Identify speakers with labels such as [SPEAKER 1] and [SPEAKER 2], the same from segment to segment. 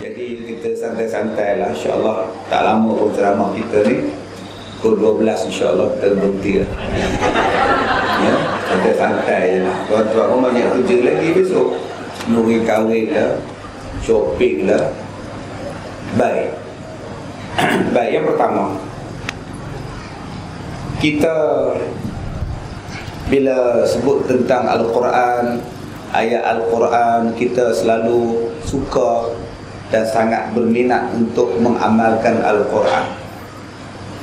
[SPEAKER 1] Jadi kita santai-santai lah, insyaAllah. Tak lama pun ceramah kita ni, pukul 12 insyaAllah kita berhenti lah. Ya, santai-santai je lah. Tuan-tuan pun banyak kerja lagi besok. Nuri kahwin lah, shopping lah. Baik. Baik, yang pertama, kita bila sebut tentang Al-Quran, ayat Al-Quran, kita selalu suka dan sangat berminat untuk mengamalkan Al-Quran.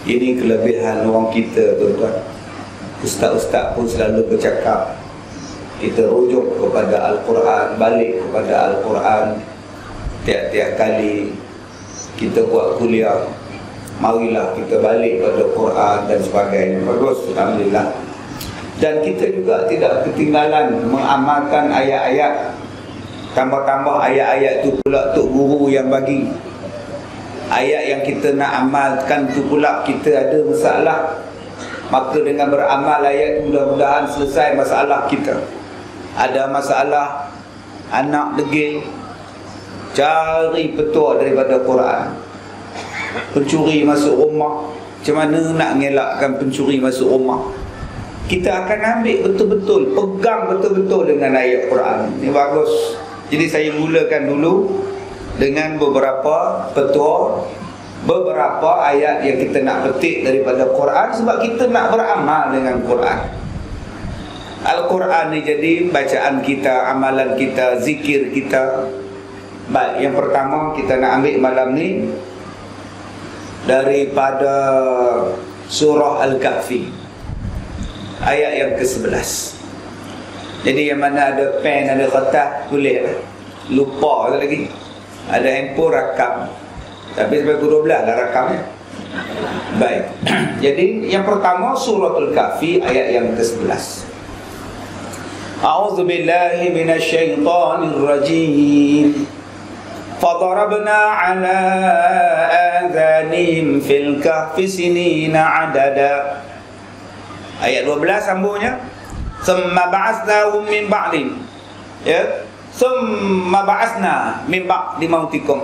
[SPEAKER 1] Ini kelebihan orang kita, tuan-tuan. Ustaz-ustaz pun selalu bercakap, kita rujuk kepada Al-Quran, balik kepada Al-Quran. Tiap-tiap kali kita buat kuliah, marilah kita balik pada Quran dan sebagainya. Bagus, alhamdulillah. Dan kita juga tidak ketinggalan mengamalkan ayat-ayat. Tambah-tambah ayat-ayat tu pula tok guru yang bagi. Ayat yang kita nak amalkan tu pula kita ada masalah. Maka dengan beramal ayat tu mudah-mudahan selesai masalah kita. Ada masalah anak degil, cari petua daripada Quran. Pencuri masuk rumah, macam mana nak ngelakkan pencuri masuk rumah? Kita akan ambil betul-betul, pegang betul-betul dengan ayat Quran. Ini bagus. Jadi saya mulakan dulu dengan beberapa petua, beberapa ayat yang kita nak petik daripada Quran, sebab kita nak beramal dengan Quran. Al-Quran ni jadi bacaan kita, amalan kita, zikir kita. Baik, yang pertama kita nak ambil malam ni daripada surah Al-Kahfi, ayat yang ke-11. Jadi yang mana ada pen, ada kertas, tulis lah. Lupa lagi. Ada handphone, rakam. Tapi sampai pukul 12 dah rakamnya. Baik. Jadi yang pertama surah Al-Kahfi, ayat yang ke-11. A'udzubillahi minasyaitonirrajim. فَضَرَبْنَا عَلَىٰ آذَانِهِمْ فِي الْكَهْفِ سِنِينَ عَدَدًا. Ayat 12 sambungnya, ثُمَّ بَعَثْنَاهُمْ مِنْ بَعْدِ, ya, ثُمَّ بَعَثْنَا مِنْ بَعْدِ مَوْتِكُمْ.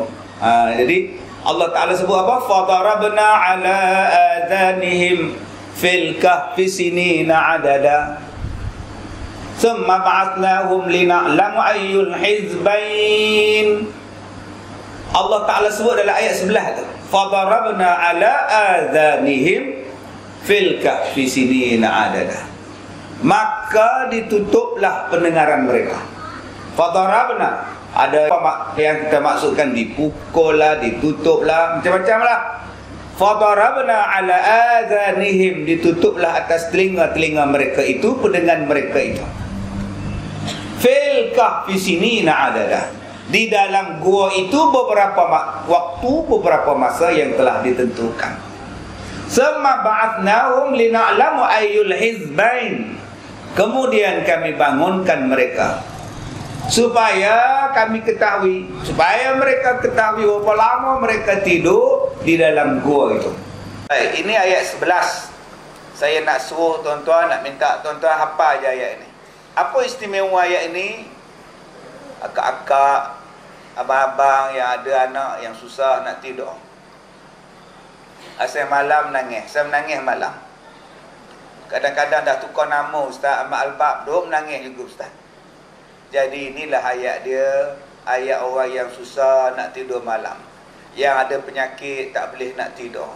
[SPEAKER 1] Jadi Allah Ta'ala sebut apa? فَضَرَبْنَا عَلَىٰ آذَانِهِمْ فِي الْكَهْفِ سِنِينَ عَدَدًا ثُمَّ بَعَثْنَاهُمْ لِنَعْلَمَ أَيُّ الْحِزْبَيْنِ. Allah Ta'ala sebut dalam ayat 11 tu, فَضَرَبْنَا عَلَىٰ آذَانِهِمْ فِي الْكَهْفِ سِنِينَ عَدَدًا. Maka ditutuplah pendengaran mereka. فَضَرَبْنَا, ada yang kita maksudkan dipukul lah, ditutup lah, macam-macam lah. فَضَرَبْنَا عَلَىٰ آذَانِهِمْ, ditutuplah atas telinga-telinga mereka itu, pendengar mereka itu. فِي الْكَهْفِ سِنِينَ عَدَدًا, di dalam gua itu beberapa waktu, beberapa masa yang telah ditentukan. Summa ba'athnahum lina'lamu ayyul hizbain, kemudian kami bangunkan mereka supaya kami ketahui, supaya mereka ketahui berapa lama mereka tidur di dalam gua itu. Baik, ini ayat 11. Saya nak suruh tuan-tuan, nak minta tuan-tuan hafal je ayat ini. Apa istimewa ayat ini? Akak-akak, abang-abang yang ada anak yang susah nak tidur, asal malam nangis. Saya menangis malam. Kadang-kadang dah tukar nama Ustaz Ahmad Albab, duk menangis juga Ustaz. Jadi inilah ayat dia, ayat orang yang susah nak tidur malam, yang ada penyakit tak boleh nak tidur.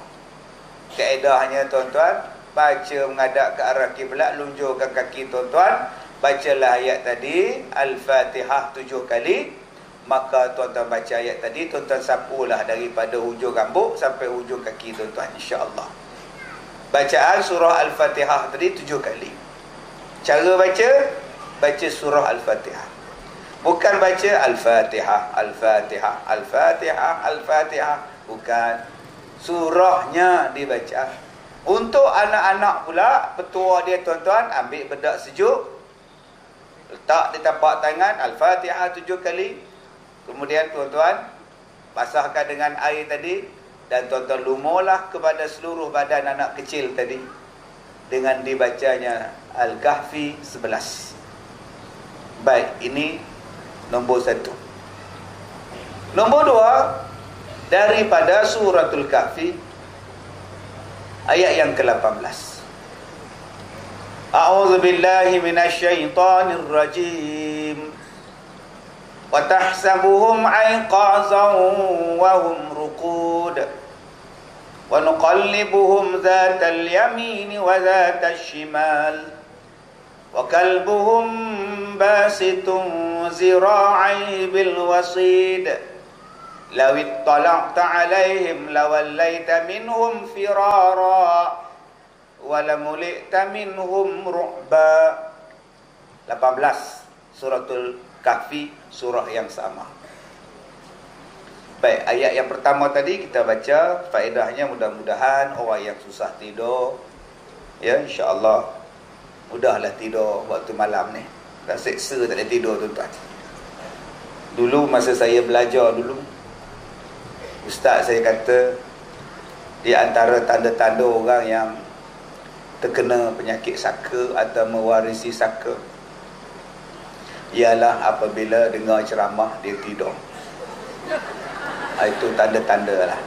[SPEAKER 1] Kaedahnya tuan-tuan, baca menghadap ke arah kiblat, lunjurkan kaki tuan-tuan, bacalah ayat tadi Al-Fatihah 7 kali. Maka tuan-tuan baca ayat tadi, tuan-tuan sapulah daripada hujung rambut sampai hujung kaki tuan-tuan, insya-Allah. Bacaan surah Al-Fatihah tadi 7 kali. Cara baca, baca surah Al-Fatihah. Bukan baca Al-Fatihah, Al-Fatihah, Al-Fatihah, Al-Fatihah. Bukan. Surahnya dibaca. Untuk anak-anak pula, petua dia tuan-tuan, ambil bedak sejuk, letak di tapak tangan, Al-Fatihah 7 kali. Kemudian tuan-tuan basahkan dengan air tadi, dan tuan-tuan lumurlah kepada seluruh badan anak kecil tadi dengan dibacanya Al-Kahfi 11. Baik, ini nombor 1. Nombor 2 daripada suratul Kahfi ayat yang ke-18. A'udzu billahi minasyaitonir rajim. Wa tahsabuhum aiqazan wa hum ruqud. Wa nuqallibuhum zatal yamin wa zatal shimal. Wa kalbuhum basitun zira'i bil wasid. Law ittala'ta 'alaihim lawallaita minhum firara wa lamuli'ta minhum ru'ba. 18 suratul Kahfi, surah yang sama. Baik, ayat yang pertama tadi kita baca, faedahnya mudah-mudahan orang yang susah tidur, ya insya-Allah mudahlah tidur waktu malam ni. Tak seksa tak boleh tidur tuan-tuan. Dulu masa saya belajar dulu, ustaz saya kata di antara tanda-tanda orang yang terkena penyakit saka atau mewarisi saka ialah apabila dengar ceramah dia tidur. Itu tanda-tanda lah.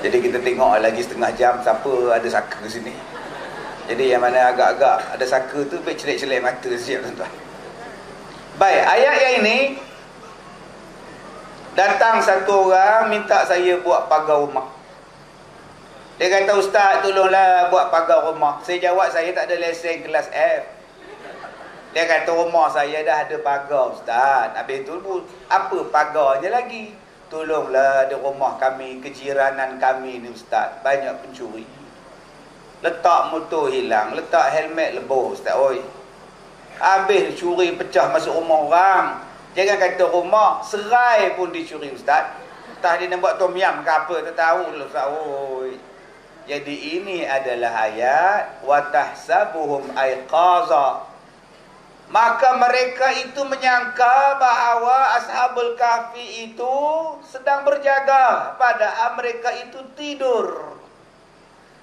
[SPEAKER 1] Jadi kita tengok lagi setengah jam siapa ada saka ke sini. Jadi yang mana agak-agak ada saka tu baik celik-celik mata siap tuan-tuan. Baik, ayat yang ini datang satu orang minta saya buat pagar rumah. Dia kata, ustaz tolonglah buat pagar rumah. Saya jawab saya tak ada lesen kelas F. Dia kata rumah saya dah ada pagar ustaz. Habis tu apa pagarnya lagi? Tolonglah di rumah kami, kejiranan kami ni ustaz, banyak pencuri. Letak motor hilang, letak helmet lebur ustaz. Oi. Habis curi pecah masuk rumah orang. Jangan kata rumah, serai pun dicuri ustaz. Entah dia nak buat tom yam ke apa, tak tahu lah ustaz. Oi. Jadi ini adalah ayat wa tahsabuhum aiqaza. Maka mereka itu menyangka bahawa Ashabul Kahfi itu sedang berjaga, padahal mereka itu tidur.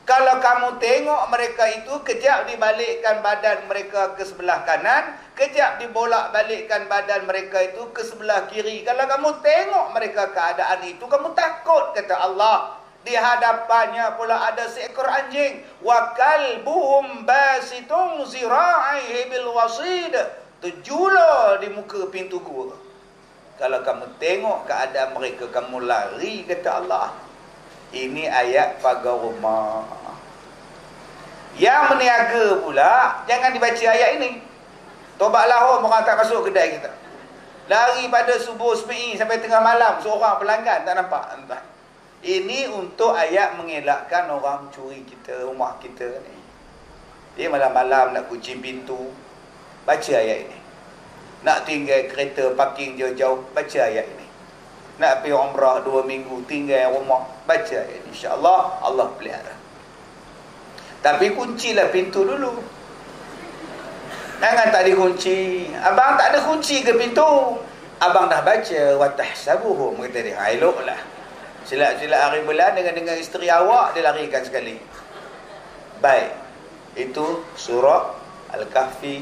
[SPEAKER 1] Kalau kamu tengok mereka itu, kejap dibalikkan badan mereka ke sebelah kanan, kejap dibolak-balikkan badan mereka itu ke sebelah kiri. Kalau kamu tengok mereka keadaan itu, kamu takut, kata Allah. Di hadapannya pula ada seekor anjing. Wa kalbuhum basitun zira'ihi bil wasid. Terjula di muka pintu gua. Kalau kamu tengok keadaan mereka, kamu lari, kata Allah. Ini ayat pagar rumah. Yang meniaga pula, jangan dibaca ayat ini. Tobatlah orang tak masuk kedai kita. Lari pada subuh SPI sampai tengah malam, seorang pelanggan tak nampak, entah. Ini untuk ayat mengelakkan orang curi kita, rumah kita ni. Dia malam-malam nak kunci pintu, baca ayat ini. Nak tinggal kereta parking jauh-jauh, baca ayat ini. Nak pergi umrah 2 minggu, tinggal rumah, baca ayat ini. InsyaAllah Allah pelihara. Tapi kuncilah pintu dulu. Jangan tak dikunci. Abang tak ada kunci ke pintu? Abang dah baca wa tahsabuhum, kata dia. Eloklah. Silap-silap hari bulan dengan isteri awak, dia larikan sekali. Baik. Itu surah Al-Kahfi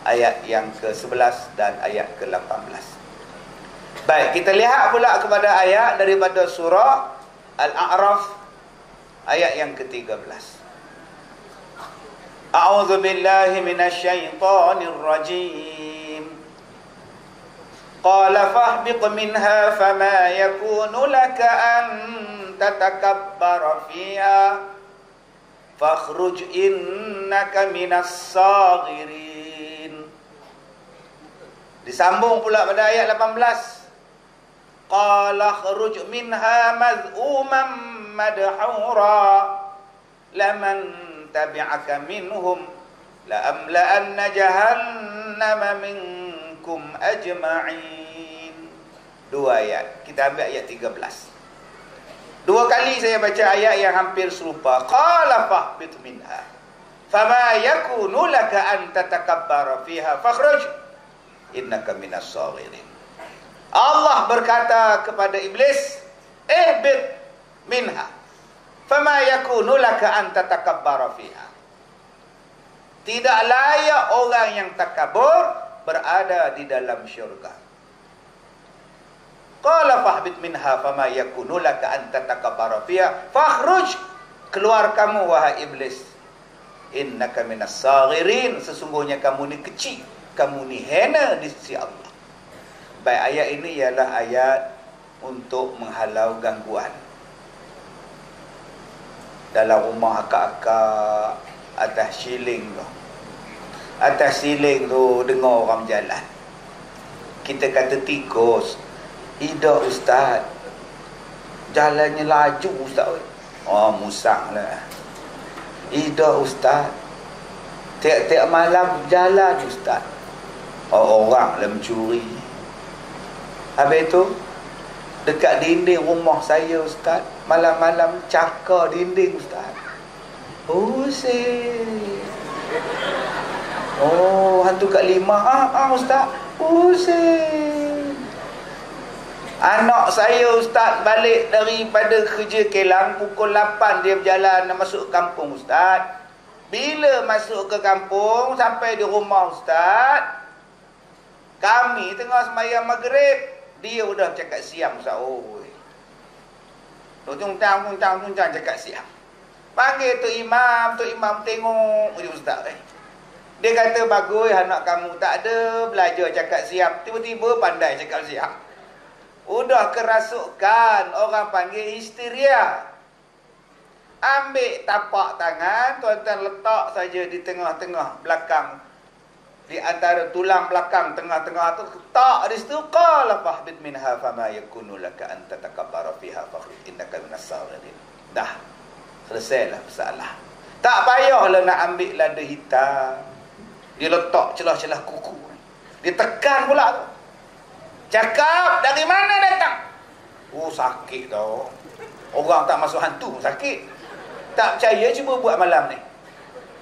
[SPEAKER 1] ayat yang ke-11 dan ayat ke-18. Baik, kita lihat pula kepada ayat daripada surah Al-A'raf ayat yang ke-13. A'udzu billahi minasyaitonir rajim. Qala fahbiq minha fama yakunu laka an tatakabbara fiha fakhruj innaka minas saghirin. Disambung pula pada ayat 18. Qala khruj minha mad'uman madhura laman tabi'aka minhum la amla'anna jahannama minkum ajma'in. 2 ayat. Kita ambil ayat 13. 2 kali saya baca ayat yang hampir serupa. Qala fahbit minha fama yakunu laka an tatakabbara fiha fakhruj innaka minas saghirin. Allah berkata kepada iblis, ihbit minha fama yakunu laka an tatakabbara fiha. Tidak layak orang yang takabur berada di dalam syurga. Qala fahbit minha fama yakunu laka an tatakabbara fiha fakhruj, keluar kamu wahai iblis, innaka minas saghirin, sesungguhnya kamu ni kecil, kamu ni hina di sisi Allah. Baik, ayat ini ialah ayat untuk menghalau gangguan dalam rumah akak-akak, atas siling tu. Atas siling tu dengar orang jalan. Kita kata tikus. Ida ustaz, jalannya laju ustaz. Oh, musang lah. Ida ustaz, tiap-tiap malam jalan ustaz. Oh, orang lah mencuri. Habis tu dekat dinding rumah saya ustaz, malam-malam cakar dinding ustaz. Oh, hantu kat lima. Ustaz. Anak saya ustaz balik daripada kerja Kelang pukul 8 dia berjalan nak masuk ke kampung ustaz. Bila masuk ke kampung sampai di rumah ustaz, kami tengah sembahyang maghrib, dia udah cakap siang ustaz. Tuncang cakap siang. Panggil Tok Imam tengok dia ustaz. Dia kata bagus anak kamu tak ada belajar cakap siang, tiba-tiba pandai cakap siang. Udah kerasukan, orang panggil histeria. Ambil tapak tangan tuan-tuan letak saja di tengah-tengah belakang, di antara tulang belakang tengah-tengah tu, letak di situ, qala fahbit minha fama yakunu laka an tatakabbara fiha fakhruj innaka minas saghirin. Dah selesailah masalah. Tak payahlah nak ambil lada hitam, dia letak celah-celah kuku, dia tekan pula tu. Cakap dari mana datang? Oh, sakit tau. Orang tak masuk hantu sakit. Tak percaya, cuba buat malam ni.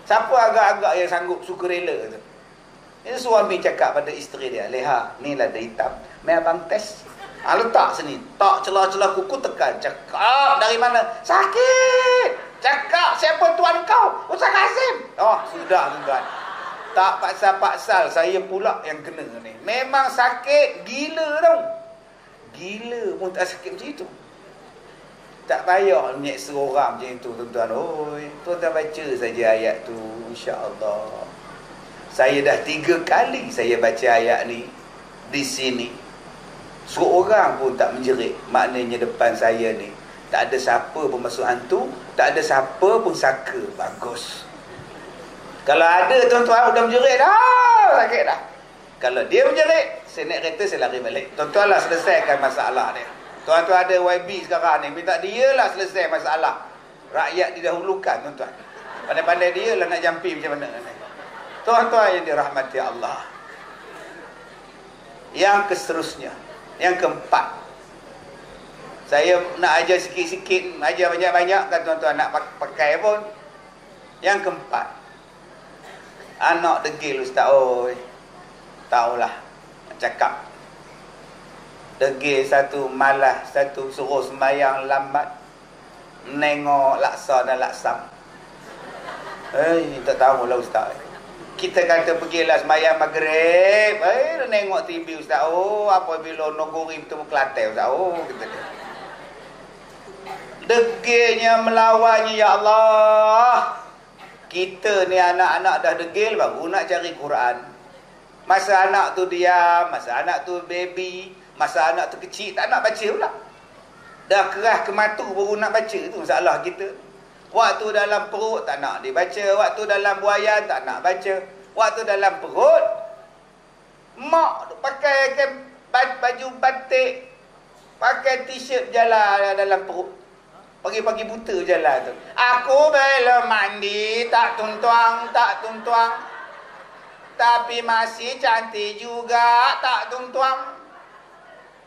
[SPEAKER 1] Siapa agak-agak yang sanggup sukarela tu? Ini suami cakap pada isteri dia, Leha, ni lada hitam, mai abang test. Letak sini, tak celah-celah kuku, tekan. Cakap dari mana? Sakit. Cakap siapa tuan kau? Ustaz Kazim. Oh, sudah tuan. Tak paksal-paksal, saya pula yang kena ni. Memang sakit gila tau. Gila pun tak sakit macam itu. Tak payah menyeksa orang macam itu tuan-tuan. Tuan-tuan baca saja ayat tu, insya-Allah. Saya dah 3 kali saya baca ayat ni di sini. Seorang pun tak menjerit. Maknanya depan saya ni tak ada siapa pun masuk hantu, tak ada siapa pun saka. Bagus. Kalau ada tuan-tuan udah menjerit dah, sakit dah. Kalau dia menjerit, saya naik kereta, saya lari balik. Tuan-tuan lah selesaikan masalah dia. Tuan-tuan ada YB sekarang ni, minta dia lah selesai masalah. Rakyat didahulukan tuan-tuan. Pandai-pandai dia lah nak jampi macam mana ni. Tuan-tuan yang dirahmati Allah. Yang seterusnya, yang keempat, saya nak ajar sikit-sikit, ajar banyak-banyak kan tuan-tuan nak pakai pun. Yang keempat, anak degil ustaz. Tahulah cakap. Degil satu, malas satu, suruh sembahyang lambat, menengok laksa dan laksam. Tak tahulah ustaz. Kita kata pergilah sembahyang maghrib, nengok TV ustaz. Apabila Nogori bertemu Kelantan ustaz. Kita degilnya, melawannya, ya Allah. Kita ni anak-anak dah degil baru nak cari Quran. Masa anak tu diam, masa anak tu baby, masa anak tu kecil, tak nak baca pula. Dah keras ke matu baru nak baca. Itu masalah kita. Waktu dalam perut tak nak dibaca, waktu dalam buayan tak nak baca, waktu dalam perut mak pakai baju batik, pakai t-shirt jalan dalam perut. Pagi-pagi buta jalan tu. Aku belum mandi, tak tuntuang. Tapi masih cantik juga, tak tuntuang.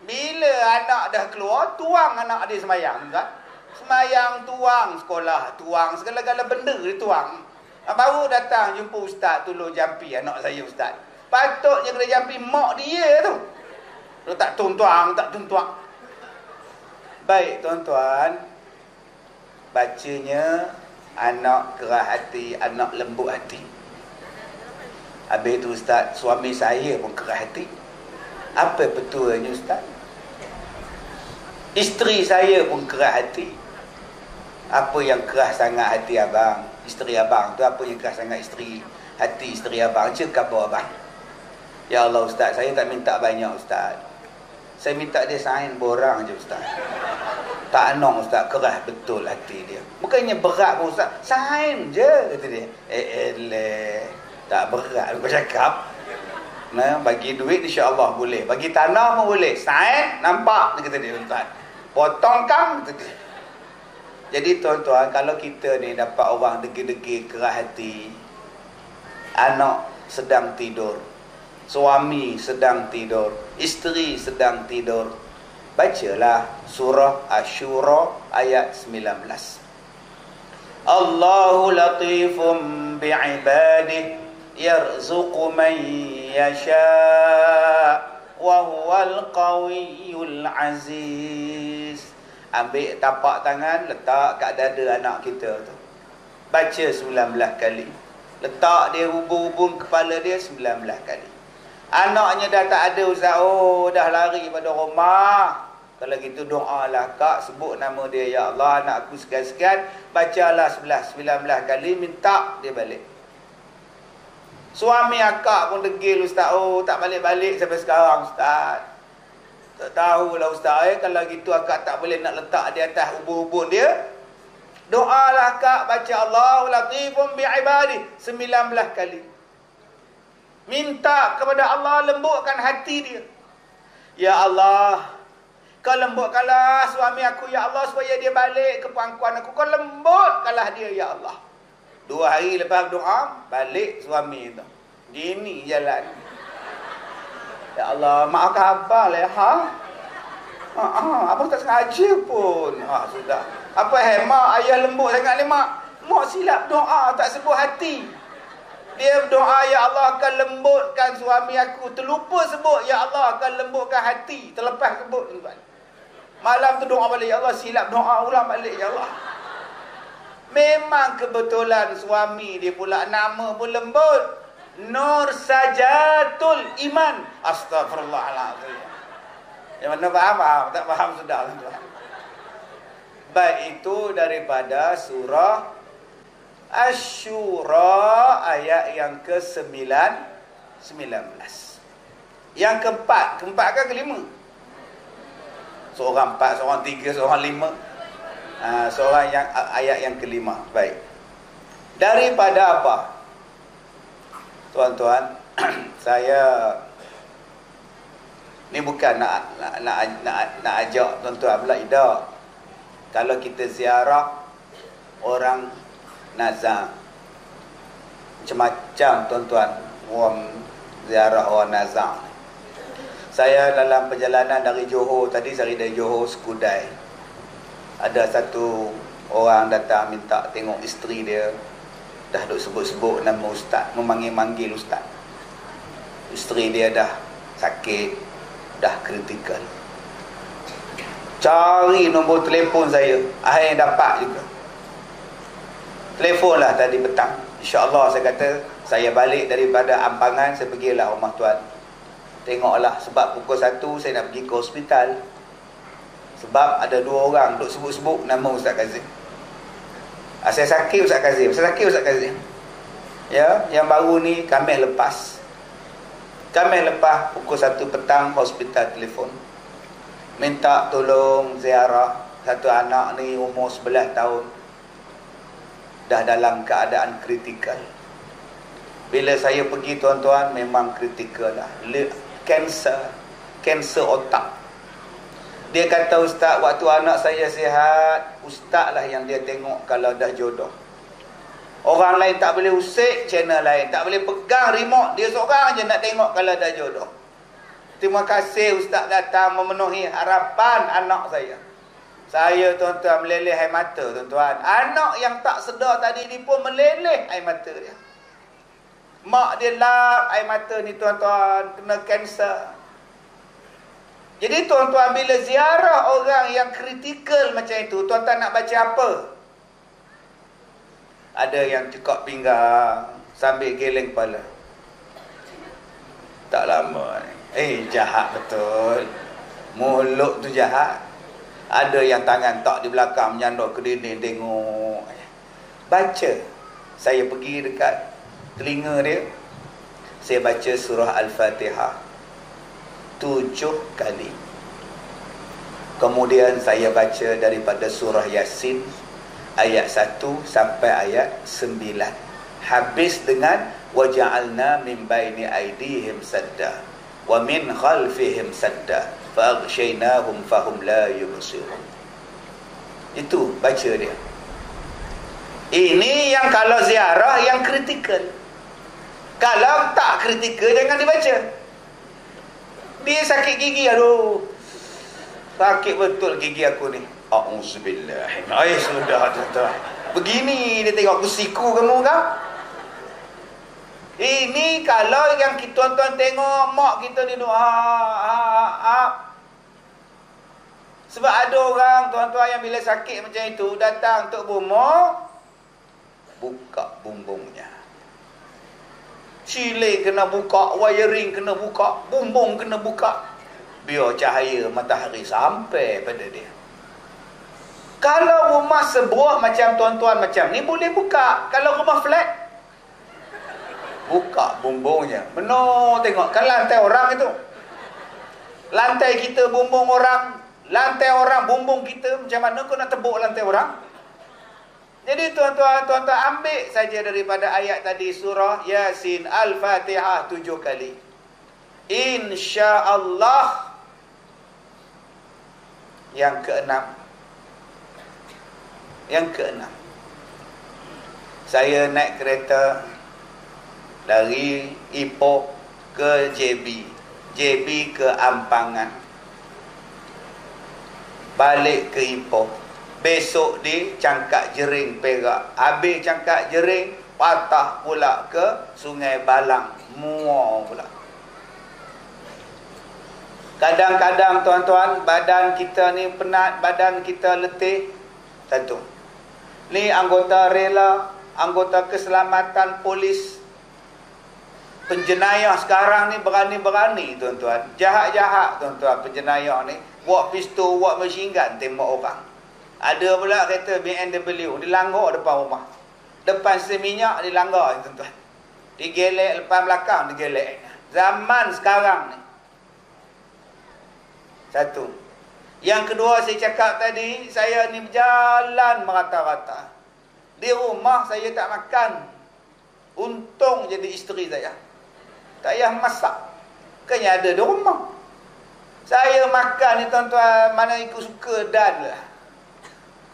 [SPEAKER 1] Bila anak dah keluar, tuang anak dia semayang kan? Semayang, tuang sekolah, tuang segala-gala benda dia tuang. Baru datang jumpa ustaz, tolong jampi anak saya ustaz. Patutnya kena jampi mak dia tu. Dia tak tuntuang. Baik tuan-tuan, bacanya anak kerah hati, anak lembut hati. Habis tu ustaz, suami saya pun kerah hati. Apa betulnya ustaz? Isteri saya pun keras hati. Apa yang keras sangat hati abang? Isteri abang tu apa yang keras sangat hati isteri abang? Cakap apa abang? Ya Allah Ustaz, saya tak minta banyak Ustaz. Saya minta dia sign borang je Ustaz. Tak nak Ustaz, keras betul hati dia. Bukannya berat pun Ustaz, sign je kata dia. Tak berat aku cakap. Nah, bagi duit insya-Allah boleh. Bagi tanah pun boleh. Sign, nampak kata dia Ustaz. Potong kang kata dia. Jadi tuan-tuan, kalau kita ni dapat orang degil-degil keras hati, anak sedang tidur, suami sedang tidur, isteri sedang tidur, bacalah surah Asy-Syura ayat 19. Allahu latifum bi'ibadihi yarzuqu man yasha' wa huwal qawiyyul aziz. Ambil tapak tangan, letak kat dada anak kita tu. Baca 19 kali. Letak dia hubung-hubung kepala dia 19 kali. Anaknya dah tak ada Ustaz. Oh, dah lari pada rumah. Kalau gitu doalah kak, sebut nama dia, ya Allah anak aku sekian-sekian, bacalah 19 kali, minta dia balik. Suami akak pun degil Ustaz. Oh, tak balik-balik sampai sekarang Ustaz. Tak tahulah Ustaz, kalau gitu akak tak boleh nak letak di atas ubun-ubun dia. Doalah kak, baca Allahu latifum bi'ibadi 19 kali. Minta kepada Allah lembutkan hati dia. Ya Allah, kau lembutkanlah suami aku ya Allah, supaya dia balik ke pangkuan aku. Kau lembutkanlah dia ya Allah. 2 hari lepas doa, balik suami itu. Gini jalan. Ya Allah, maafkan abang lah. Abang tak sengaja pun. Sudah. Apa mak ayah lembut sangat ni mak. Mak silap doa, tak sebut hati. Dia berdoa, ya Allah akan lembutkan suami aku. Terlupa sebut, ya Allah akan lembutkan hati. Terlepas sebut. Malam tu doa balik, ya Allah silap doa ulang balik, ya Allah. Memang kebetulan suami dia pula nama pun lembut. Nur Sajatul Iman. Astaghfirullahaladzim. Yang mana faham? Tak faham sudah tuan. Baik, itu daripada surah Asy-Syura ayat yang ke-19. Yang keempat kan kelima? Seorang 4, seorang 3, seorang 5. Seorang yang ayat yang kelima. Baik. Daripada apa? Tuan-tuan, saya ni bukan nak ajak tuan-tuan pula, tidak. Kalau kita ziarah orang nazar, macam-macam tuan-tuan, orang ziarah orang nazar. Saya dalam perjalanan dari Johor tadi, saya dari Johor Skudai, ada satu orang datang minta tengok isteri dia. Dah duk sebut-sebut nama ustaz, memanggil-manggil ustaz. Isteri dia dah sakit, dah kritikal. Cari nombor telefon saya, akhirnya dapat juga. Telefonlah tadi petang. InsyaAllah saya kata, saya balik daripada Ampangan, saya pergilah rumah tuan. Tengoklah, sebab pukul 1 saya nak pergi ke hospital. Sebab ada 2 orang duk sebut-sebut nama Ustaz Kazim. Saya sakit Ustaz Kazim. Ya, yang baru ni Khamis lepas pukul 1 petang hospital telefon. Minta tolong ziarah satu anak ni umur 11 tahun. Dah dalam keadaan kritikal. Bila saya pergi tuan-tuan, memang kritikal lah. Kanser otak. Dia kata, Ustaz, waktu anak saya sihat, Ustaz lah yang dia tengok kalau dah jodoh. Orang lain tak boleh usik channel lain, tak boleh pegang remote, dia seorang je nak tengok kalau dah jodoh. Terima kasih Ustaz datang memenuhi harapan anak saya. Saya tuan-tuan meleleh air mata tuan-tuan. Anak yang tak sedar tadi ni pun meleleh air mata dia. Mak dia lap air mata ni tuan-tuan, kena kanser. Jadi tuan-tuan, bila ziarah orang yang kritikal macam itu, tuan-tuan nak baca apa? Ada yang cekak pinggang sambil geleng kepala. Tak lama ni. Jahat betul. Mulut tu jahat. Ada yang tangan tak di belakang menyandar ke dinding tengok. Baca. Saya pergi dekat telinga dia. Saya baca surah Al-Fatihah 7 kali. Kemudian saya baca daripada surah Yasin ayat 1 sampai ayat 9. Habis dengan waja'alna min baini aydihim sadda wa min khalfihim sadda fa'aghshaynahum fahum la yubsirun. Itu baca dia. Ini yang kalau ziarah yang kritikal. Kalau tak kritikal jangan dibaca. Dia sakit gigi, aduh. Sakit betul gigi aku ni. Auzubillah. Ai sudah tuan. Begini dia tengok aku siku kamu kan? Ini kalau yang kita tuan-tuan tengok mak kita ni sebab ada orang tuan-tuan yang bila sakit macam itu datang untuk bomoh, buka bumbungnya. Cilik kena buka, wiring kena buka, bumbung kena buka, biar cahaya matahari sampai pada dia. Kalau rumah sebuah macam tuan-tuan macam ni boleh buka. Kalau rumah flat, buka bumbungnya. Benar tengok kan lantai orang itu. Lantai kita bumbung orang, lantai orang bumbung kita, macam mana kau nak tebuk lantai orang? Jadi tuan-tuan ambil saja daripada ayat tadi surah Yasin Al-Fatihah 7 kali. Insya-Allah. Yang keenam. Saya naik kereta dari Ipoh ke JB. JB ke Ampangan. Balik ke Ipoh. Besok di Cangkak Jering, Perak. Habis Cangkak Jering, patah pula ke Sungai Balang, Muar pula. Kadang-kadang tuan-tuan, badan kita ni penat, badan kita letih. Tentu. Ni anggota rela, anggota keselamatan polis, penjenayah sekarang ni berani-berani tuan-tuan. Jahat-jahat tuan-tuan penjenayah ni. Buat pistol, buat machine gun, tembak orang. Ada pula kereta BMW dilanggar depan rumah. Depan seminyak dilanggar tuan-tuan. Digelek depan belakang digelek. Zaman sekarang ni. Satu. Yang kedua saya cakap tadi, saya ni berjalan merata-rata. Di rumah saya tak makan. Untung jadi isteri saya. Tak payah masak. Kayaknya ada di rumah. Saya makan ni tuan-tuan, mana ikut suka dan lah.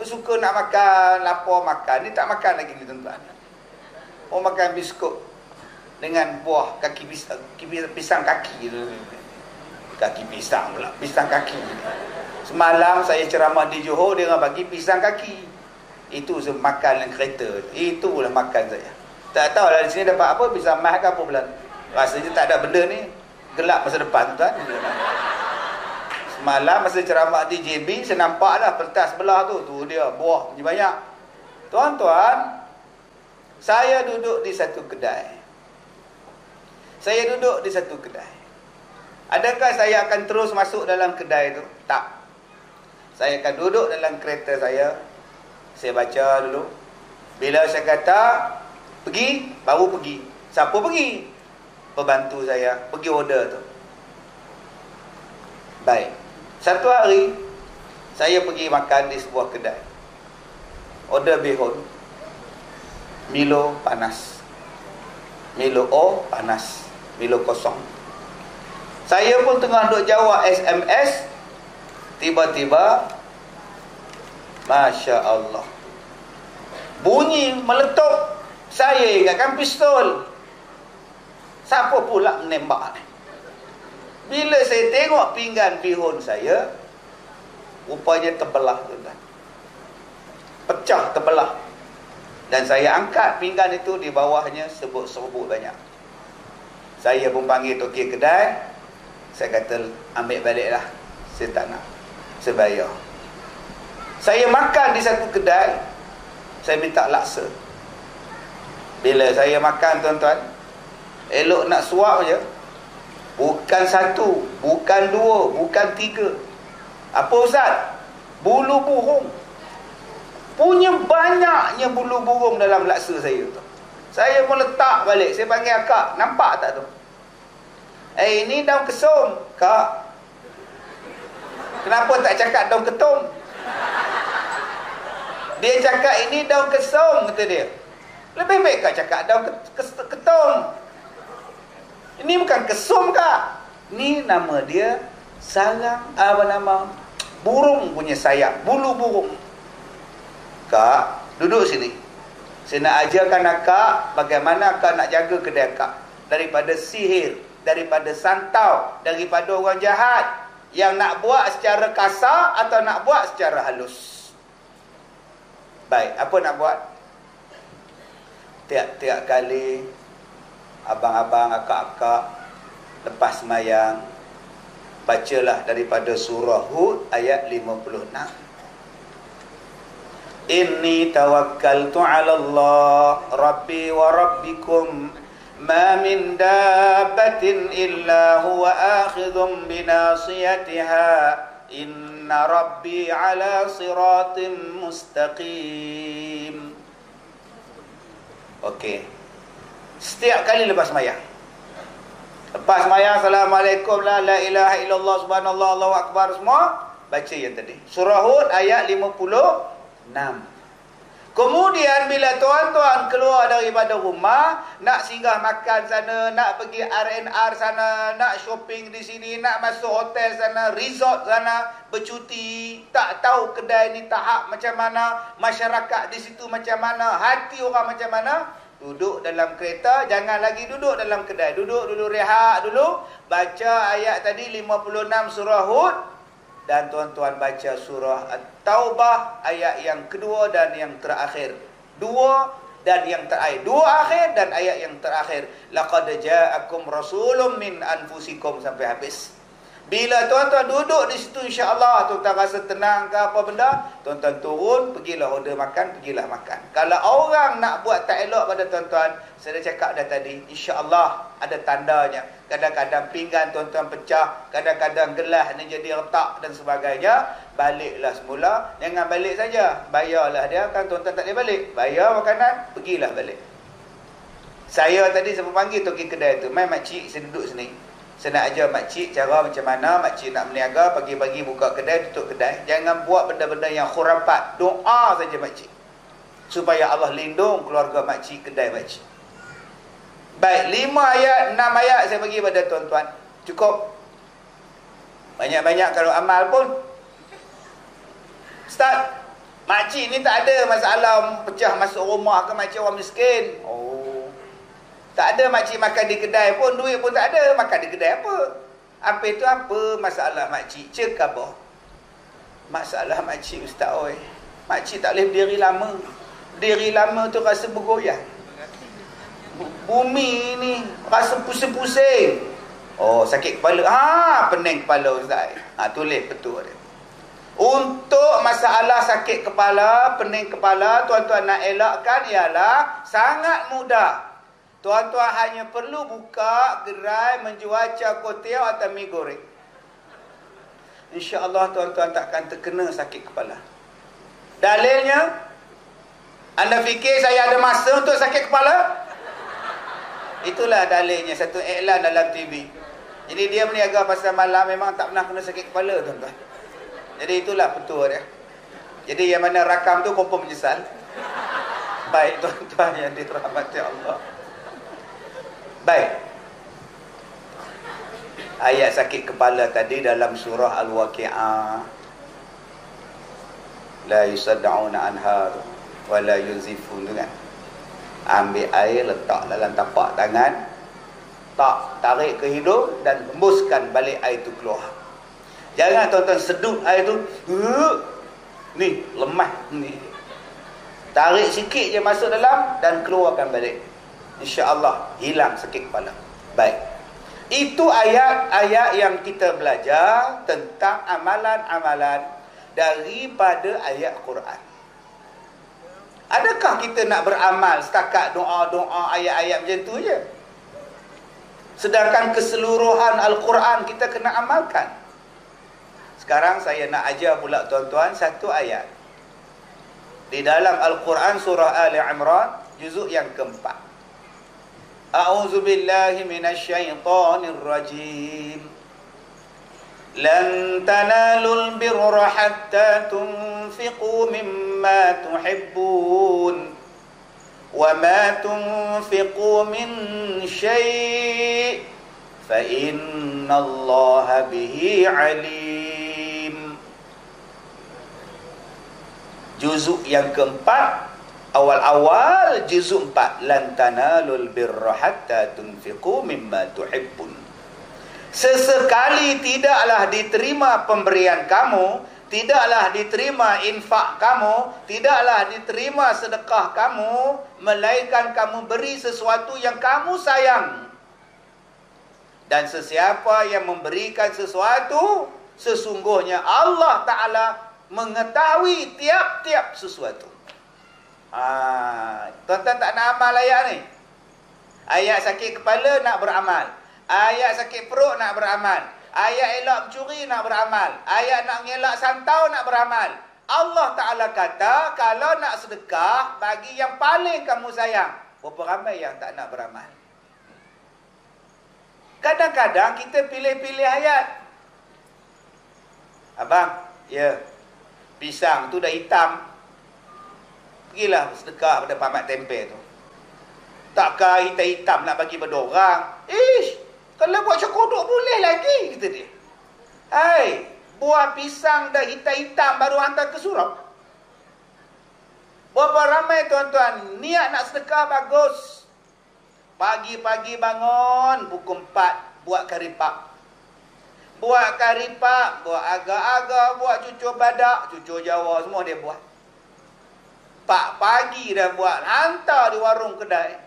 [SPEAKER 1] Aku suka nak makan, lapar makan. Ni tak makan lagi ni tuan-tuan. Oh makan biskut dengan buah kaki pisang kaki tu. Kaki pisang pula, pisang kaki. Semalam saya ceramah di Johor, dia orang bagi pisang kaki. Itu makan dalam kereta. Itu pula makan saya. Tak tahu lah di sini dapat apa, pisang mas ke apa pula. Rasanya tak ada benda ni. Gelap masa depan tuan. Semalam masa ceramah di JB, saya nampak lah pentas sebelah tu. Tu dia, buah punya banyak. Tuan-tuan, saya duduk di satu kedai. Adakah saya akan terus masuk dalam kedai tu? Tak. Saya akan duduk dalam kereta saya. Saya baca dulu. Bila saya kata pergi, baru pergi. Siapa pergi? Pembantu saya. Pergi order tu. Baik. Satu hari saya pergi makan di sebuah kedai. Order bihun. Milo panas. Milo panas. Milo kosong. Saya pun tengah duk jawab SMS. Tiba-tiba Masya Allah, bunyi meletup. Saya ingatkan pistol. Siapa pula menembak ni? Bila saya tengok pinggan bihun saya, rupanya terbelah tuan-tuan. Pecah, terbelah. Dan saya angkat pinggan itu, di bawahnya serbuk banyak. Saya pun panggil toki kedai. Saya kata ambil baliklah. Saya tak nak. Saya bayar. Saya makan di satu kedai. Saya minta laksa. Bila saya makan tuan-tuan, elok nak suap je. Bukan satu, bukan dua, bukan tiga. Apa Ustaz? Bulu burung. Punya banyaknya bulu burung dalam laksa saya tu. Saya pun letak balik. Saya panggil akak. Nampak tak tu? Ini daun kesum. Kak, kenapa tak cakap daun ketum? Dia cakap ini daun kesum, kata dia. Lebih baik kak cakap daun ketum. Ini bukan kesum kak. Ini nama dia sarang, burung punya sayap. Bulu burung. Kak, duduk sini. Saya nak ajarkan akak bagaimana akak nak jaga kedai akak daripada sihir, daripada santau, daripada orang jahat yang nak buat secara kasar atau nak buat secara halus. Baik, apa nak buat? Tiap-tiap kali abang-abang, akak-akak lepas sembahyang, bacalah daripada surah Hud ayat 56. Inni tawakkaltu 'ala Allah Rabbi wa Rabbikum ma min dabbatin illa huwa akhidhun binasiyatiha inna Rabbi 'ala siratim mustaqim. Okey. Setiap kali lepas sembahyang. Lepas sembahyang, Assalamualaikum la ilaha illallah subhanallah Allahu akbar, semua baca yang tadi. Surah Hud ayat 56. Kemudian bila tuan-tuan keluar daripada rumah, nak singgah makan sana, nak pergi R&R sana, nak shopping di sini, nak masuk hotel sana, resort sana, bercuti, tak tahu kedai ni tahap macam mana, masyarakat di situ macam mana, hati orang macam mana, duduk dalam kereta, jangan lagi duduk dalam kedai, duduk dulu, rehat dulu, baca ayat tadi 56 surah Hud. Dan tuan-tuan baca surah At-Taubah ayat yang kedua dan yang terakhir. Dua dan yang terakhir. Dua akhir dan ayat yang terakhir. Laqad ja'akum rasulun min anfusikum sampai habis. Bila tuan-tuan duduk di situ, insya-Allah tuan-tuan rasa tenang ke apa benda, tuan-tuan turun, pergilah order makan, pergilah makan. Kalau orang nak buat tak elok pada tuan-tuan, saya dah cakap dah tadi, insya-Allah ada tandanya. Kadang-kadang pinggan tuan-tuan pecah, kadang-kadang gelas ni jadi retak dan sebagainya, baliklah semula. Jangan balik saja, bayarlah dia, kan tuan-tuan tak boleh balik. Bayar makanan, pergilah balik. Saya tadi saya panggil toki kedai tu, mai makcik saya duduk sini. Saya nak ajar makcik cara macam mana makcik nak berniaga, pagi-pagi buka kedai, tutup kedai. Jangan buat benda-benda yang khurafat. Doa saja makcik, supaya Allah lindung keluarga makcik, kedai makcik. Baik, 5 ayat, 6 ayat saya bagi pada tuan-tuan. Cukup. Banyak-banyak kalau amal pun. Start. Makcik ni tak ada masalah pecah masuk rumah ke makcik orang miskin. Tak ada makcik makan di kedai pun, duit pun tak ada, makan di kedai apa? Apa itu apa masalah makcik? Cekabah. Masalah makcik ustaz oi. Makcik tak boleh berdiri lama. Berdiri lama tu rasa bergoyang. Bumi ni rasa pusing-pusing. Oh, sakit kepala. Pening kepala ustaz. Tulis betul dia. Untuk masalah sakit kepala, pening kepala, tuan-tuan nak elakkan ialah sangat mudah. Tuan-tuan hanya perlu buka gerai menjual cakotiau atau mi goreng. InsyaAllah tuan-tuan takkan terkena sakit kepala. Dalilnya, anda fikir saya ada masa untuk sakit kepala? Itulah dalilnya, satu iklan dalam TV. Jadi dia berniaga pasal malam memang tak pernah kena sakit kepala tuan-tuan. Jadi itulah betul dia. Jadi yang mana rakam tu confirm menyesal. Baik tuan-tuan yang dirahmati Allah. Baik. Ayat sakit kepala tadi dalam surah Al-Waqi'ah. La yusaddauna anha wa la yunzifun, kan? Ambil air letak dalam tapak tangan, tarik ke hidung dan hembuskan balik air itu keluar. Jangan tuan-tuan sedut air tu. Ni lemah ni. Tarik sikit je masuk dalam dan keluarkan balik. InsyaAllah hilang sakit kepala. Baik. Itu ayat-ayat yang kita belajar tentang amalan-amalan daripada ayat Quran. Adakah kita nak beramal setakat doa-doa ayat-ayat macam tu je? Sedangkan keseluruhan Al-Quran kita kena amalkan. Sekarang saya nak ajar pula tuan-tuan satu ayat di dalam Al-Quran surah Ali Imran juzuk yang keempat. A'udzu billahi minasyaitonir rajim. Lan tanalul birra hatta tunfiqu mimma tuhibbun wa ma tunfiqu min syai' fa innallaha bihi alim. Juzuk yang keempat, awal-awal juzuk 4. Lan tanalul birra hatta tunfiqu mimma tuhibbun. Sesekali tidaklah diterima pemberian kamu, tidaklah diterima infak kamu, tidaklah diterima sedekah kamu, melainkan kamu beri sesuatu yang kamu sayang. Dan sesiapa yang memberikan sesuatu, sesungguhnya Allah Ta'ala mengetahui tiap-tiap sesuatu. Tuan-tuan tak nak amal ayat ni? Ayat sakit kepala nak beramal, ayat sakit perut nak beramal, ayat elak mencuri nak beramal, ayat nak ngelak santau nak beramal. Allah Ta'ala kata, kalau nak sedekah, bagi yang paling kamu sayang. Berapa ramai yang tak nak beramal? Kadang-kadang kita pilih-pilih ayat. Abang, ya, pisang tu dah hitam, pergilah sedekah pada pamat tempe tu. Takkah hitam-hitam nak bagi pada orang? Kalau buat cokodok boleh lagi, kata dia. Hai, buah pisang dah hitam-hitam baru hantar ke surau. Berapa ramai tuan-tuan niat nak sedekah bagus. Pagi-pagi bangun pukul 4 buat karipap. Buat karipap, buat agar-agar, buat cucur badak, cucur Jawa, semua dia buat. Pagi dah buat, hantar di warung kedai.